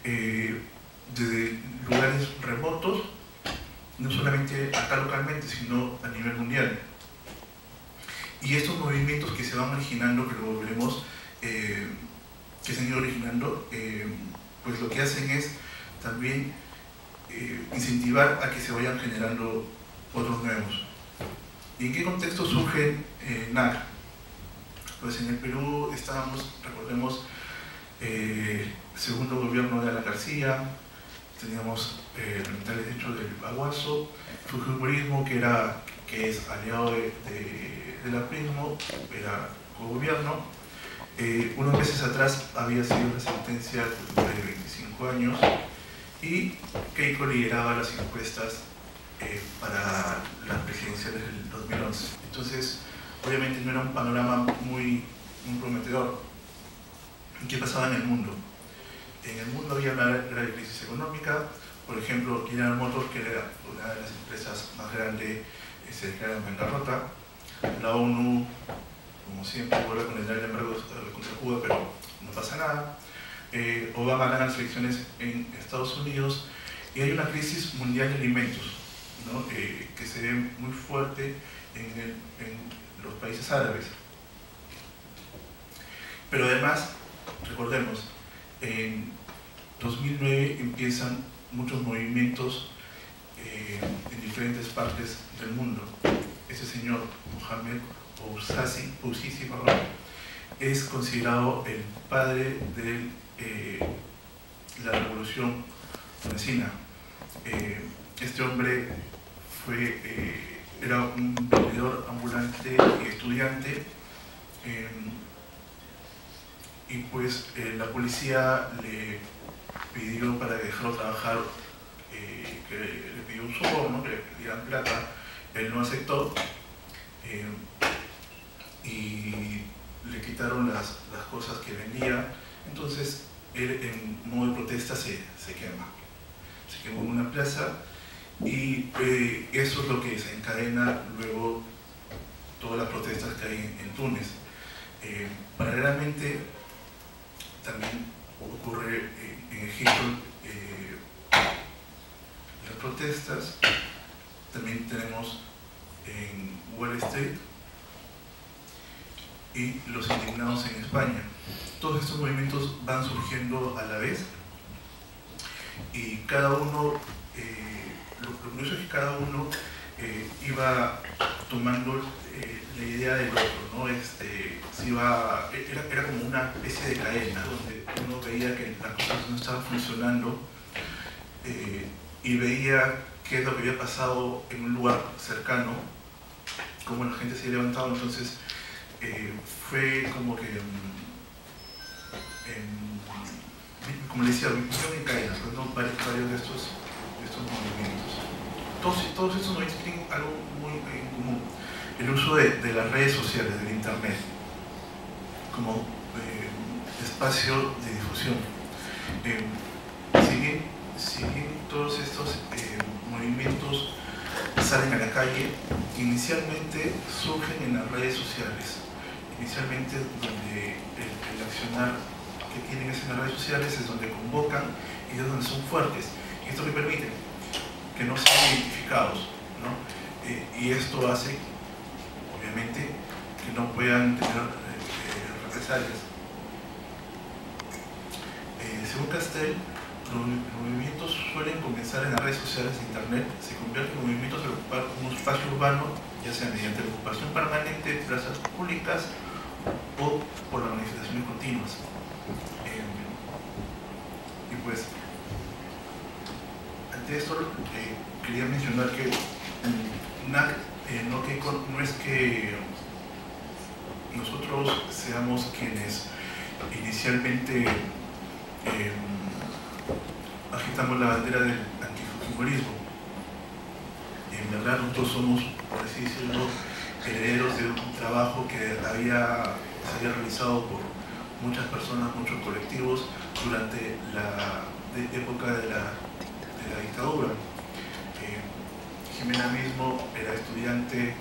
desde lugares remotos no solamente acá localmente, sino a nivel mundial. Y estos movimientos que se van originando, que luego veremos, que se han ido originando, pues lo que hacen es también incentivar a que se vayan generando otros nuevos. ¿Y en qué contexto surge NAC? Pues en el Perú estábamos, recordemos, segundo gobierno de Alan García, teníamos lamentable hecho del Baguazo, Fujimorismo, que es aliado del aprismo, era co-gobierno. Unos meses atrás había sido una sentencia de 25 años y Keiko lideraba las encuestas para las presidenciales del 2011. Entonces, obviamente no era un panorama muy prometedor. ¿Qué pasaba en el mundo? En el mundo había una grave crisis económica. Por ejemplo, General Motors, que era una de las empresas más grandes, se declara en bancarrota. La ONU, como siempre, vuelve a condenar el embargo contra Cuba, pero no pasa nada. Obama gana las elecciones en Estados Unidos y hay una crisis mundial de alimentos, ¿no? Que se ve muy fuerte en los países árabes. Pero además, recordemos, en 2009 empiezan muchos movimientos en diferentes partes del mundo. Ese señor, Mohamed Bouazizi, es considerado el padre de la revolución tunecina. Este hombre era un vendedor ambulante y estudiante, y pues la policía le pidió para dejarlo trabajar, que le pidió un soborno, que le dieran plata. Él no aceptó y le quitaron las cosas que vendía. Entonces él, en modo de protesta, se quema. Se quemó en una plaza y eso es lo que desencadena luego todas las protestas que hay en Túnez. Paralelamente también ocurre en Egipto las protestas. También tenemos en Wall Street y los indignados en España. Todos estos movimientos van surgiendo a la vez y cada uno, lo curioso es que cada uno iba tomando la idea del otro, ¿no? Era como una especie de cadena donde uno veía que las cosas no estaban funcionando y veía qué es lo que había pasado en un lugar cercano, cómo la gente se había levantado. Entonces fue como que, como le decía, en cadenas, ¿no? varios de estos movimientos. Todos estos movimientos tienen algo muy en común: el uso de las redes sociales, del internet, como espacio de difusión. Si bien todos estos movimientos salen a la calle, inicialmente surgen en las redes sociales. Inicialmente, donde el accionar que tienen en las redes sociales es donde convocan y es donde son fuertes. Y esto le permite que no sean identificados, ¿no? Y esto hace, obviamente, que no puedan tener represalias. Según Castell, los movimientos suelen comenzar en las redes sociales de internet, se convierten en movimientos al ocupar un espacio urbano, ya sea mediante la ocupación permanente de plazas públicas o por las manifestaciones continuas. Y pues, ante esto, quería mencionar que NAC, no es que nosotros seamos quienes inicialmente agitamos la bandera del antifujimorismo. En verdad, nosotros somos, por así decirlo, herederos de un trabajo que se había realizado por muchas personas, muchos colectivos durante la época de la dictadura. Jimena mismo era estudiante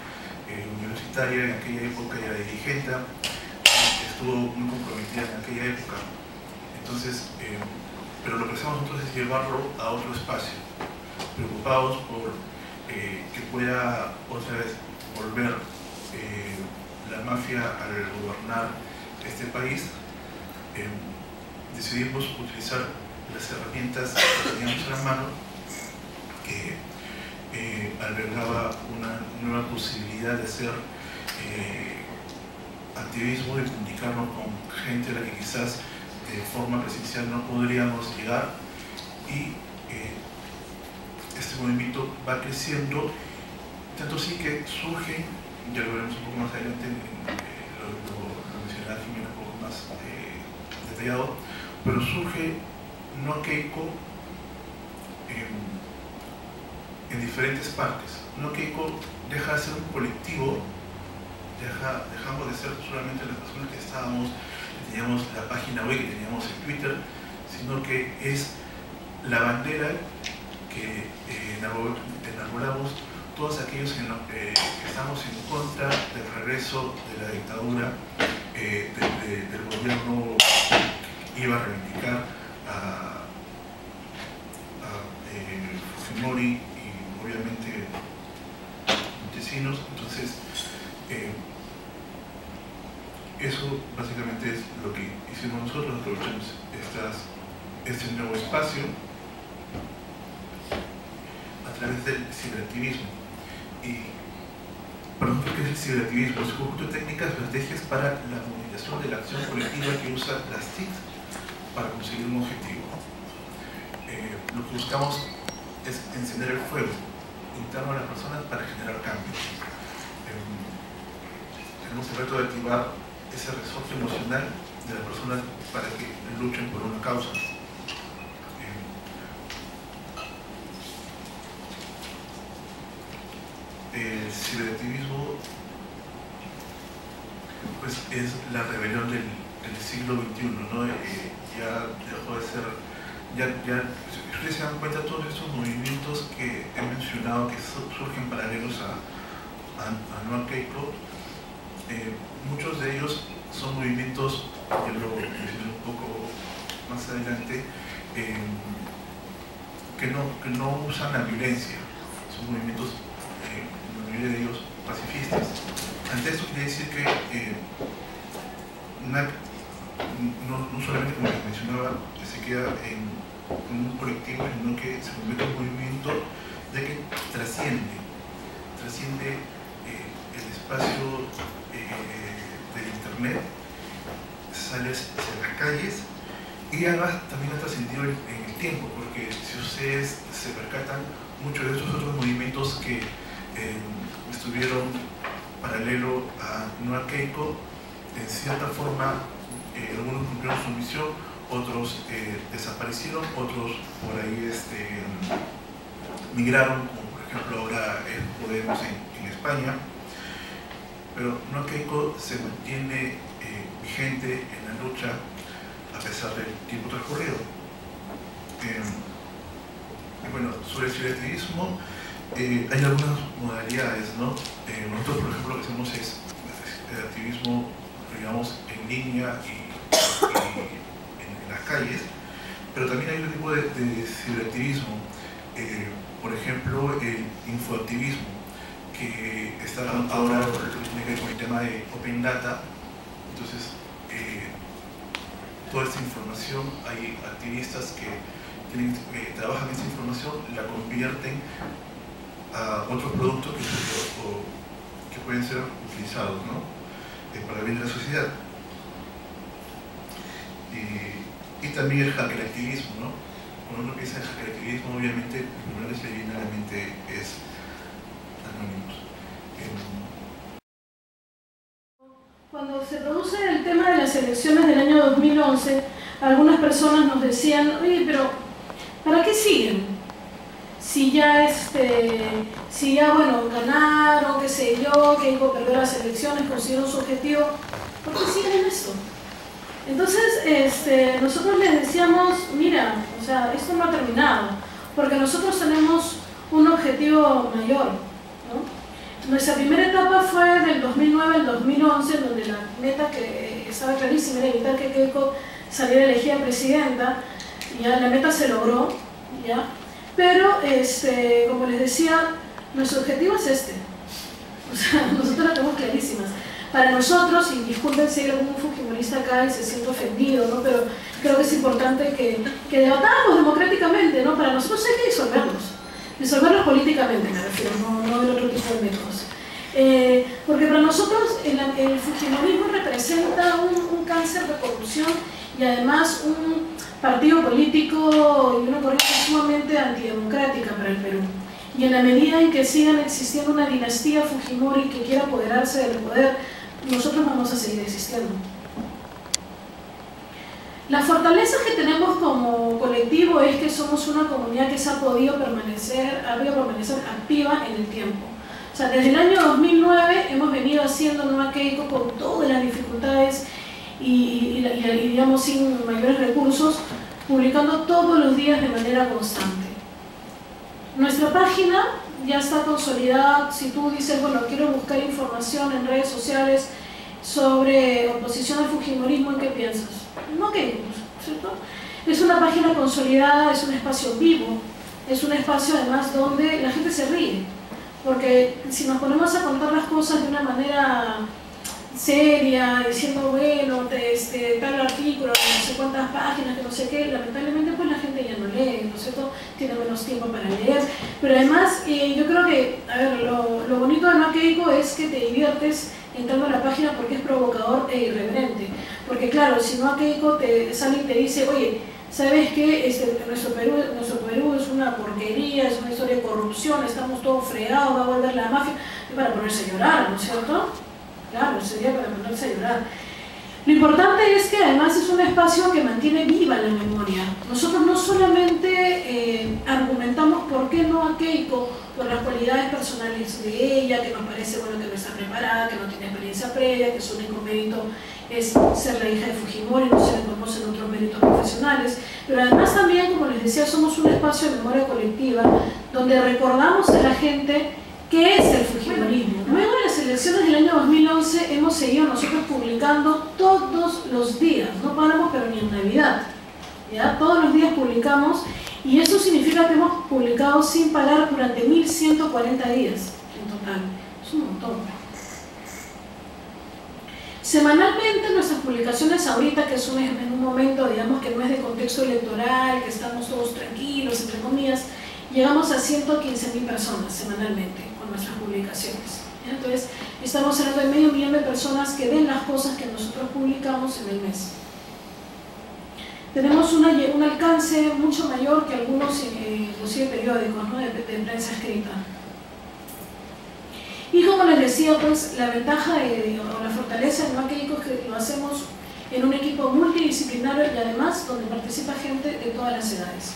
universitaria en aquella época y era dirigente, estuvo muy comprometida en aquella época. Entonces, pero lo que hacemos nosotros es llevarlo a otro espacio, preocupados por que pueda otra vez volver la mafia al gobernar este país, decidimos utilizar las herramientas que teníamos a la mano, que albergaba una nueva posibilidad de hacer activismo, de comunicarnos con gente a la que quizás de forma presencial no podríamos llegar, y este movimiento va creciendo, tanto sí que surge, ya lo veremos un poco más adelante, lo mencionará Jimena un poco más detallado, pero surge No Keiko en diferentes partes. No Keiko deja de ser un colectivo, dejamos de ser solamente las personas que estábamos, que teníamos la página web, que teníamos el Twitter, sino que es la bandera que enarbolamos todos aquellos que estamos en contra del regreso de la dictadura, del gobierno que iba a reivindicar a Fujimori y obviamente Montesinos. Entonces eso básicamente es lo que hicimos nosotros. Aprovechamos este nuevo espacio a través del ciberactivismo. Y para nosotros, ¿qué es el ciberactivismo? Es un conjunto de técnicas y estrategias para la movilización de la acción colectiva que usa las TIC para conseguir un objetivo. Lo que buscamos es encender el fuego interno a las personas para generar cambios. Tenemos el reto de activar ese resorte emocional de las personas para que luchen por una causa. El ciberactivismo pues es la rebelión del siglo XXI, ¿no? Ya dejó de ser, si ustedes se dan cuenta, todos estos movimientos que he mencionado que surgen paralelos a No Keiko, muchos de ellos son movimientos, que lo mencioné un poco más adelante, que no usan la violencia, son movimientos, la mayoría de ellos pacifistas. Ante esto quiere decir que no solamente, como les mencionaba, se queda en un colectivo, sino que se convierte en un movimiento de que trasciende el espacio del internet, sale hacia las calles y además también ha trascendido en el tiempo, porque si ustedes se percatan, muchos de estos otros movimientos que estuvieron paralelo a No Keiko, en cierta forma algunos cumplieron su misión, otros desaparecieron, otros por ahí migraron, como por ejemplo ahora Podemos en España, pero No Keiko se mantiene vigente en la lucha a pesar del tiempo transcurrido. Bueno, sobre el ciberactivismo hay algunas modalidades, ¿no? Nosotros, por ejemplo, lo que hacemos es activismo, digamos, en línea y en las calles, pero también hay otro tipo de ciberactivismo, por ejemplo, el infoactivismo, que está ahora con el tema de Open Data. Entonces, toda esta información, hay activistas que trabajan esa información, la convierten a otros productos que pueden ser utilizados, ¿no? Para el bien de la sociedad. Y también el hackeractivismo, ¿no? Cuando uno piensa en hackeractivismo, obviamente lo primero que se le viene a la mente es Anonymous. Cuando se produce el tema de las elecciones del año 2011, algunas personas nos decían, oye, pero ¿para qué siguen? Si ya, bueno, ganaron, qué sé yo, que perdió las elecciones, consiguieron su objetivo, ¿por qué siguen en eso? Entonces, nosotros les decíamos, mira, o sea, esto no ha terminado, porque nosotros tenemos un objetivo mayor, ¿no? Nuestra primera etapa fue del 2009 al 2011, donde la meta que estaba clarísima era evitar que Keiko saliera elegida presidenta. Ya la meta se logró, ¿ya? Pero, como les decía, Nuestro objetivo es este. O sea, nosotros la tenemos clarísimas. Para nosotros, y disculpen si hay algún fujimorista acá y se siente ofendido, ¿no? Pero creo que es importante que debatamos democráticamente, ¿no? Para nosotros hay que disolverlos políticamente, me refiero, no del otro tipo de métodos. Porque para nosotros el fujimorismo representa un cáncer de corrupción y además un partido político y una corriente sumamente antidemocrática para el Perú. Y en la medida en que sigan existiendo una dinastía Fujimori que quiera apoderarse del poder, nosotros vamos a seguir existiendo. La fortaleza que tenemos como colectivo es que somos una comunidad que se ha podido permanecer activa en el tiempo. O sea, desde el año 2009 hemos venido haciendo Nueva Keiko con todas las dificultades y digamos sin mayores recursos, publicando todos los días de manera constante. Nuestra página ya está consolidada. Si tú dices, bueno, quiero buscar información en redes sociales sobre oposición al fujimorismo, ¿en qué piensas? No Keiko, ¿cierto? Es una página consolidada, es un espacio vivo, es un espacio además donde la gente se ríe, porque si nos ponemos a contar las cosas de una manera seria, diciendo, bueno, tal artículo, no sé cuántas páginas, que no sé qué, lamentablemente pues la gente ya no lee, ¿no es cierto? Tiene menos tiempo para leer, pero además yo creo que, a ver, lo bonito de Nueva Keiko es que te diviertes entrando a la página porque es provocador e irreverente, porque claro, si Nueva Keiko te sale y te dice, oye, ¿sabes qué? Nuestro Perú es una porquería, es una historia de corrupción, estamos todos fregados, va a volver la mafia, es para ponerse a llorar, ¿no es cierto? Claro, sería para ponerse a llorar. Lo importante es que además es un espacio que mantiene viva la memoria. Nosotros no solamente argumentamos por qué no a Keiko, por las cualidades personales de ella, que nos parece bueno que no está preparada, que no tiene experiencia previa, que su único mérito es ser la hija de Fujimori, no se le conocen otros méritos profesionales, pero además también, como les decía, somos un espacio de memoria colectiva donde recordamos a la gente qué es el fujimorismo. Luego de las elecciones del año 2011 hemos seguido nosotros publicando todos los días, no paramos pero ni en Navidad, ¿ya? Todos los días publicamos y eso significa que hemos publicado sin parar durante 1140 días en total, es un montón. Semanalmente nuestras publicaciones ahorita, que son en un momento digamos que no es de contexto electoral, que estamos todos tranquilos, entre comillas, llegamos a 115.000 personas semanalmente con nuestras publicaciones. Entonces, estamos hablando de 500.000 de personas que ven las cosas que nosotros publicamos en el mes. Tenemos un alcance mucho mayor que algunos inclusive periódicos, ¿no? de prensa escrita. Y como les decía, pues la ventaja o la fortaleza de Nueva Keiko es que lo hacemos en un equipo multidisciplinario y además donde participa gente de todas las edades.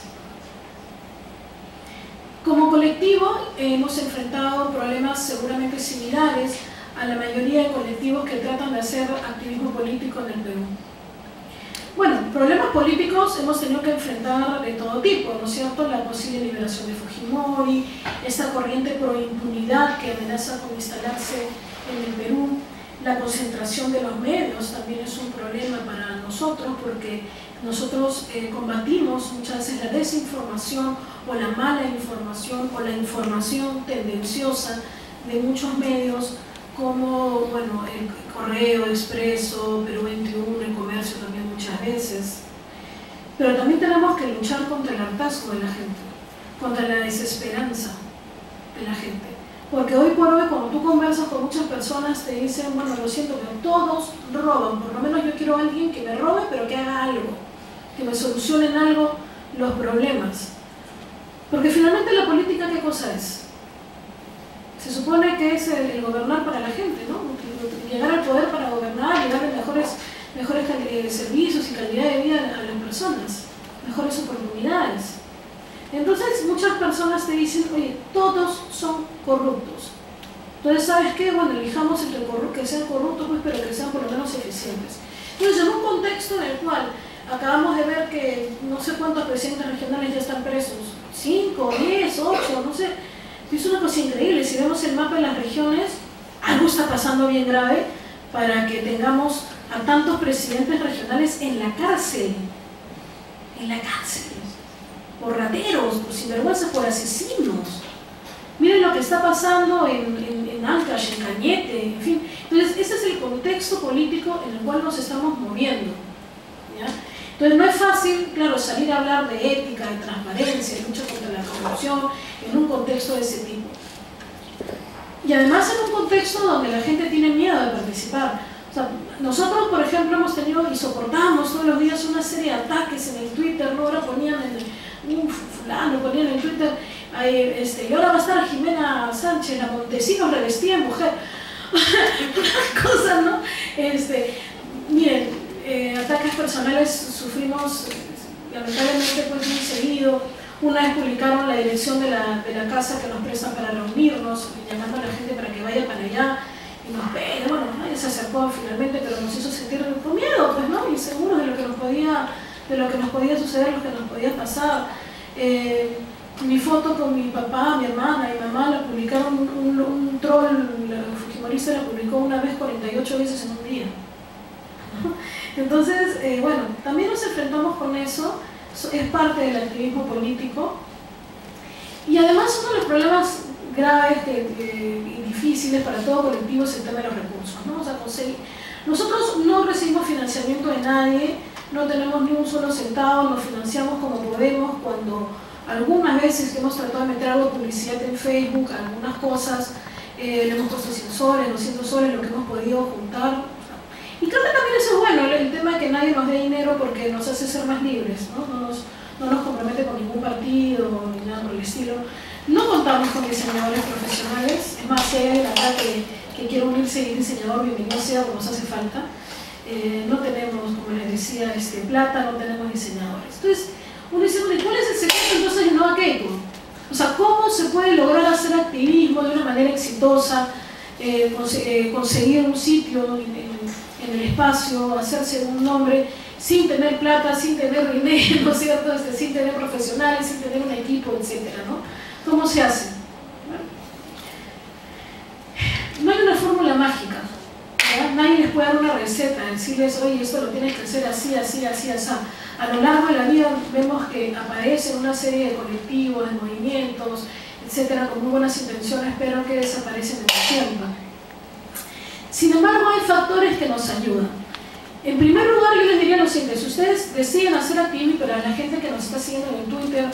Como colectivo hemos enfrentado problemas seguramente similares a la mayoría de colectivos que tratan de hacer activismo político en el Perú. Bueno, problemas políticos hemos tenido que enfrentar de todo tipo, ¿no es cierto? La posible liberación de Fujimori, esta corriente pro impunidad que amenaza con instalarse en el Perú, la concentración de los medios también es un problema para nosotros porque nosotros combatimos muchas veces la desinformación o la mala información o la información tendenciosa de muchos medios como bueno, el Correo Expreso, Perú 21, el Comercio también muchas veces. Pero también tenemos que luchar contra el hartazgo de la gente, contra la desesperanza de la gente. Porque hoy por hoy, cuando tú conversas con muchas personas, te dicen, bueno, lo siento, pero todos roban. Por lo menos yo quiero a alguien que me robe, pero que haga algo, que me solucionen algo los problemas. Porque finalmente la política, ¿qué cosa es? Se supone que es el gobernar para la gente, ¿no? Llegar al poder para gobernar y darle mejores servicios y calidad de vida a las personas, mejores oportunidades. Entonces muchas personas te dicen, oye, todos son corruptos. Entonces, ¿sabes qué? Bueno, elijamos entre que sean corruptos, pues, pero que sean por lo menos eficientes. Entonces, en un contexto en el cual acabamos de ver que no sé cuántos presidentes regionales ya están presos, 5, 10, 8, no sé, es una cosa increíble. Si vemos el mapa de las regiones, algo está pasando bien grave para que tengamos a tantos presidentes regionales en la cárcel, por rateros, por sinvergüenzas, por asesinos. Miren lo que está pasando en Ancash, en Cañete, en fin. Entonces, ese es el contexto político en el cual nos estamos moviendo, ¿ya? Entonces, no es fácil, claro, salir a hablar de ética, de transparencia, de lucha contra la corrupción, en un contexto de ese tipo. Y además en un contexto donde la gente tiene miedo de participar. O sea, nosotros, por ejemplo, hemos tenido y soportamos todos los días una serie de ataques en el Twitter, ¿no? Ahora ponían fulano, ponían en Twitter, y ahora va a estar Jimena Sánchez, la Montesinos revestida en mujer. Una cosa, ¿no? Miren, ataques personales sufrimos lamentablemente pues muy seguido. Una vez publicaron la dirección de la casa que nos prestan para reunirnos, llamando a la gente para que vaya para allá y nos peguen. Bueno, nadie se acercó finalmente, pero nos hizo sentir con miedo, pues, ¿no? Y seguros de lo que nos podía suceder, lo que nos podía pasar. Mi foto con mi papá, mi hermana y mamá la publicaron, un troll, el fujimorista la publicó una vez 48 veces en un día. Entonces, bueno, también nos enfrentamos con eso, es parte del activismo político. Y además uno de los problemas graves y difíciles para todo colectivo es el tema de los recursos, ¿no? O sea, nosotros no recibimos financiamiento de nadie, no tenemos ni un solo centavo, nos financiamos como podemos. Cuando algunas veces que hemos tratado de meter algo de publicidad en Facebook, algunas cosas, le hemos puesto 100 soles, 200 soles, lo que hemos podido juntar. Y creo que también eso es bueno, el tema de que nadie nos dé dinero porque nos hace ser más libres, ¿no? No nos compromete con ningún partido ni nada por el estilo. No contamos con diseñadores profesionales, es más, si hay la verdad que quiere unirse y diseñador, bienvenido sea, como nos hace falta. No tenemos, como les decía, plata, no tenemos diseñadores. Entonces, uno dice, bueno, ¿cuál es el secreto entonces de Nova Keiko? O sea, ¿cómo se puede lograr hacer activismo de una manera exitosa, conseguir un sitio en el espacio, hacerse un nombre sin tener plata, sin tener dinero, ¿no es cierto? Sin tener profesionales, sin tener un equipo, etcétera, ¿no? ¿Cómo se hace? No hay una fórmula mágica, ¿ya? Nadie les puede dar una receta, decirles, oye, esto lo tienes que hacer así, así, así, así. A lo largo de la vida vemos que aparecen una serie de colectivos, de movimientos, etcétera, con muy buenas intenciones, pero que desaparecen en el tiempo. Sin embargo, hay factores que nos ayudan. En primer lugar, yo les diría lo siguiente: si ustedes deciden hacer activismo, pero a la gente que nos está siguiendo en Twitter,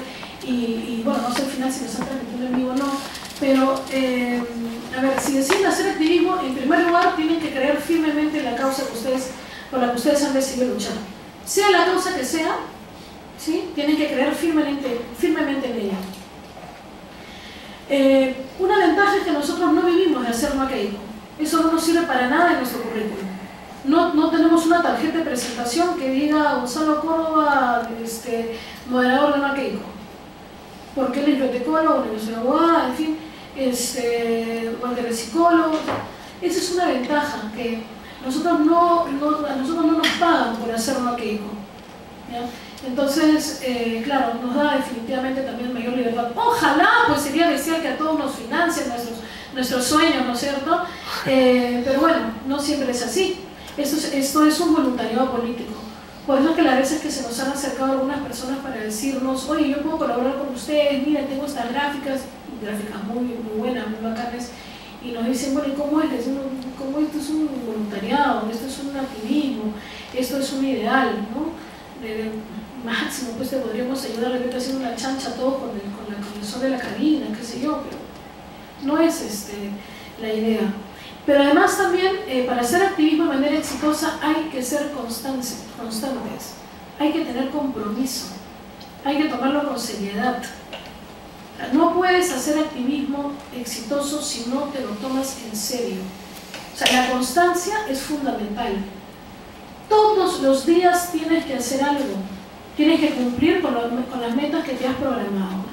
y bueno, no sé al final si nos están transmitiendo en vivo o no, pero a ver, si deciden hacer activismo, en primer lugar tienen que creer firmemente en la causa por la que ustedes han decidido luchar. Sea la causa que sea, ¿sí? Tienen que creer firmemente en ella. Una ventaja es que nosotros no vivimos de hacer Nova Keiko. Eso no nos sirve para nada en nuestro currículum. No tenemos una tarjeta de presentación que diga Gonzalo Córdoba, moderador de Nova Keiko, porque él es bibliotecólogo, él es abogado, en fin, Walter es psicólogo. Esa es una ventaja, que a nosotros no nos pagan por hacer Nova Keiko, ¿ya? Entonces, claro, nos da definitivamente también mayor libertad. Ojalá, pues sería desear que a todos nos financien nuestros sueños, ¿no es cierto? Pero bueno, no siempre es así. Esto es un voluntariado político. Por eso es que las veces que se nos han acercado algunas personas para decirnos, oye, yo puedo colaborar con ustedes, miren, tengo estas gráficas muy buenas, muy bacanas, y nos dicen, bueno, ¿y cómo es? ¿Cómo esto es un voluntariado? ¿Esto es un activismo? ¿Esto es un ideal? ¿No? Máximo, pues te podríamos ayudar, de repente haciendo una chancha todos con el sol de la cabina, qué sé yo, pero no es la idea. Pero además también, para hacer activismo de manera exitosa hay que ser constantes, hay que tener compromiso, hay que tomarlo con seriedad. No puedes hacer activismo exitoso si no te lo tomas en serio. O sea, la constancia es fundamental. Todos los días tienes que hacer algo, tienes que cumplir con las metas que te has programado.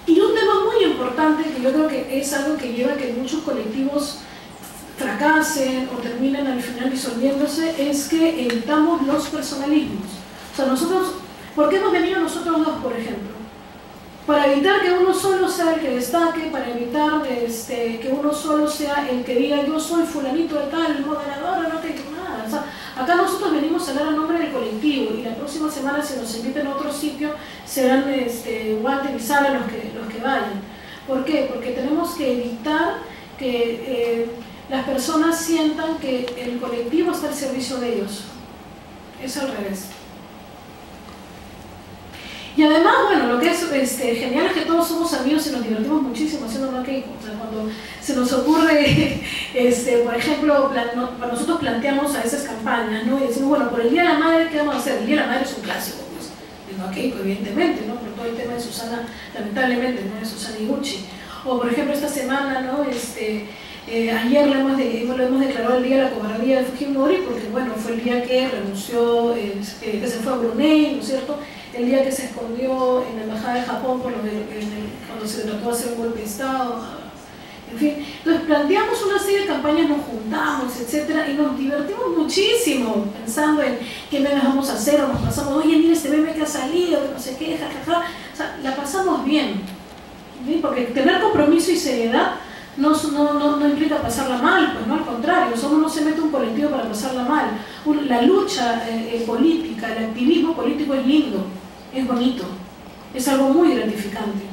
Y un tema muy importante, que yo creo que es algo que lleva a que muchos colectivos fracasen o terminen al final disolviéndose, es que evitamos los personalismos. O sea, ¿por qué hemos venido nosotros dos, por ejemplo? Para evitar que uno solo sea el que destaque, para evitar que uno solo sea el que diga yo soy fulanito de tal, moderador, no tengo nada. O sea, acá nosotros venimos a hablar a nombre del colectivo, y la próxima semana, si nos inviten a otro sitio, serán Walter y Sara los que vayan. ¿Por qué? Porque tenemos que evitar que las personas sientan que el colectivo está al servicio de ellos. Es al revés. Y además, bueno, lo que es genial es que todos somos amigos y nos divertimos muchísimo haciendo NoA Keiko. O sea, cuando se nos ocurre, por ejemplo, para nosotros planteamos a veces campañas, ¿no? Y decimos, bueno, por el Día de la Madre, ¿qué vamos a hacer? El Día de la Madre es un clásico, pues, de NoA Keiko, evidentemente, ¿no? Por todo el tema de Susana, lamentablemente, ¿no? De Susana Iguchi. O, por ejemplo, esta semana, ¿no? Ayer lo hemos declarado el Día de la Cobardía de Fujimori, porque, bueno, fue el día que renunció, que se fue a Brunei, ¿no es cierto? El día que se escondió en la embajada de Japón cuando se trató de hacer un golpe de Estado, en fin. Entonces planteamos una serie de campañas, nos juntamos, etcétera, y nos divertimos muchísimo pensando en qué memes vamos a hacer, o nos pasamos, oye, mira este meme que ha salido, que no sé qué, jajaja. O sea, la pasamos bien, ¿sí? Porque tener compromiso y seriedad no implica pasarla mal, pues no, al contrario, uno no se mete un colectivo para pasarla mal. La lucha política, el activismo político es lindo, es bonito, es algo muy gratificante.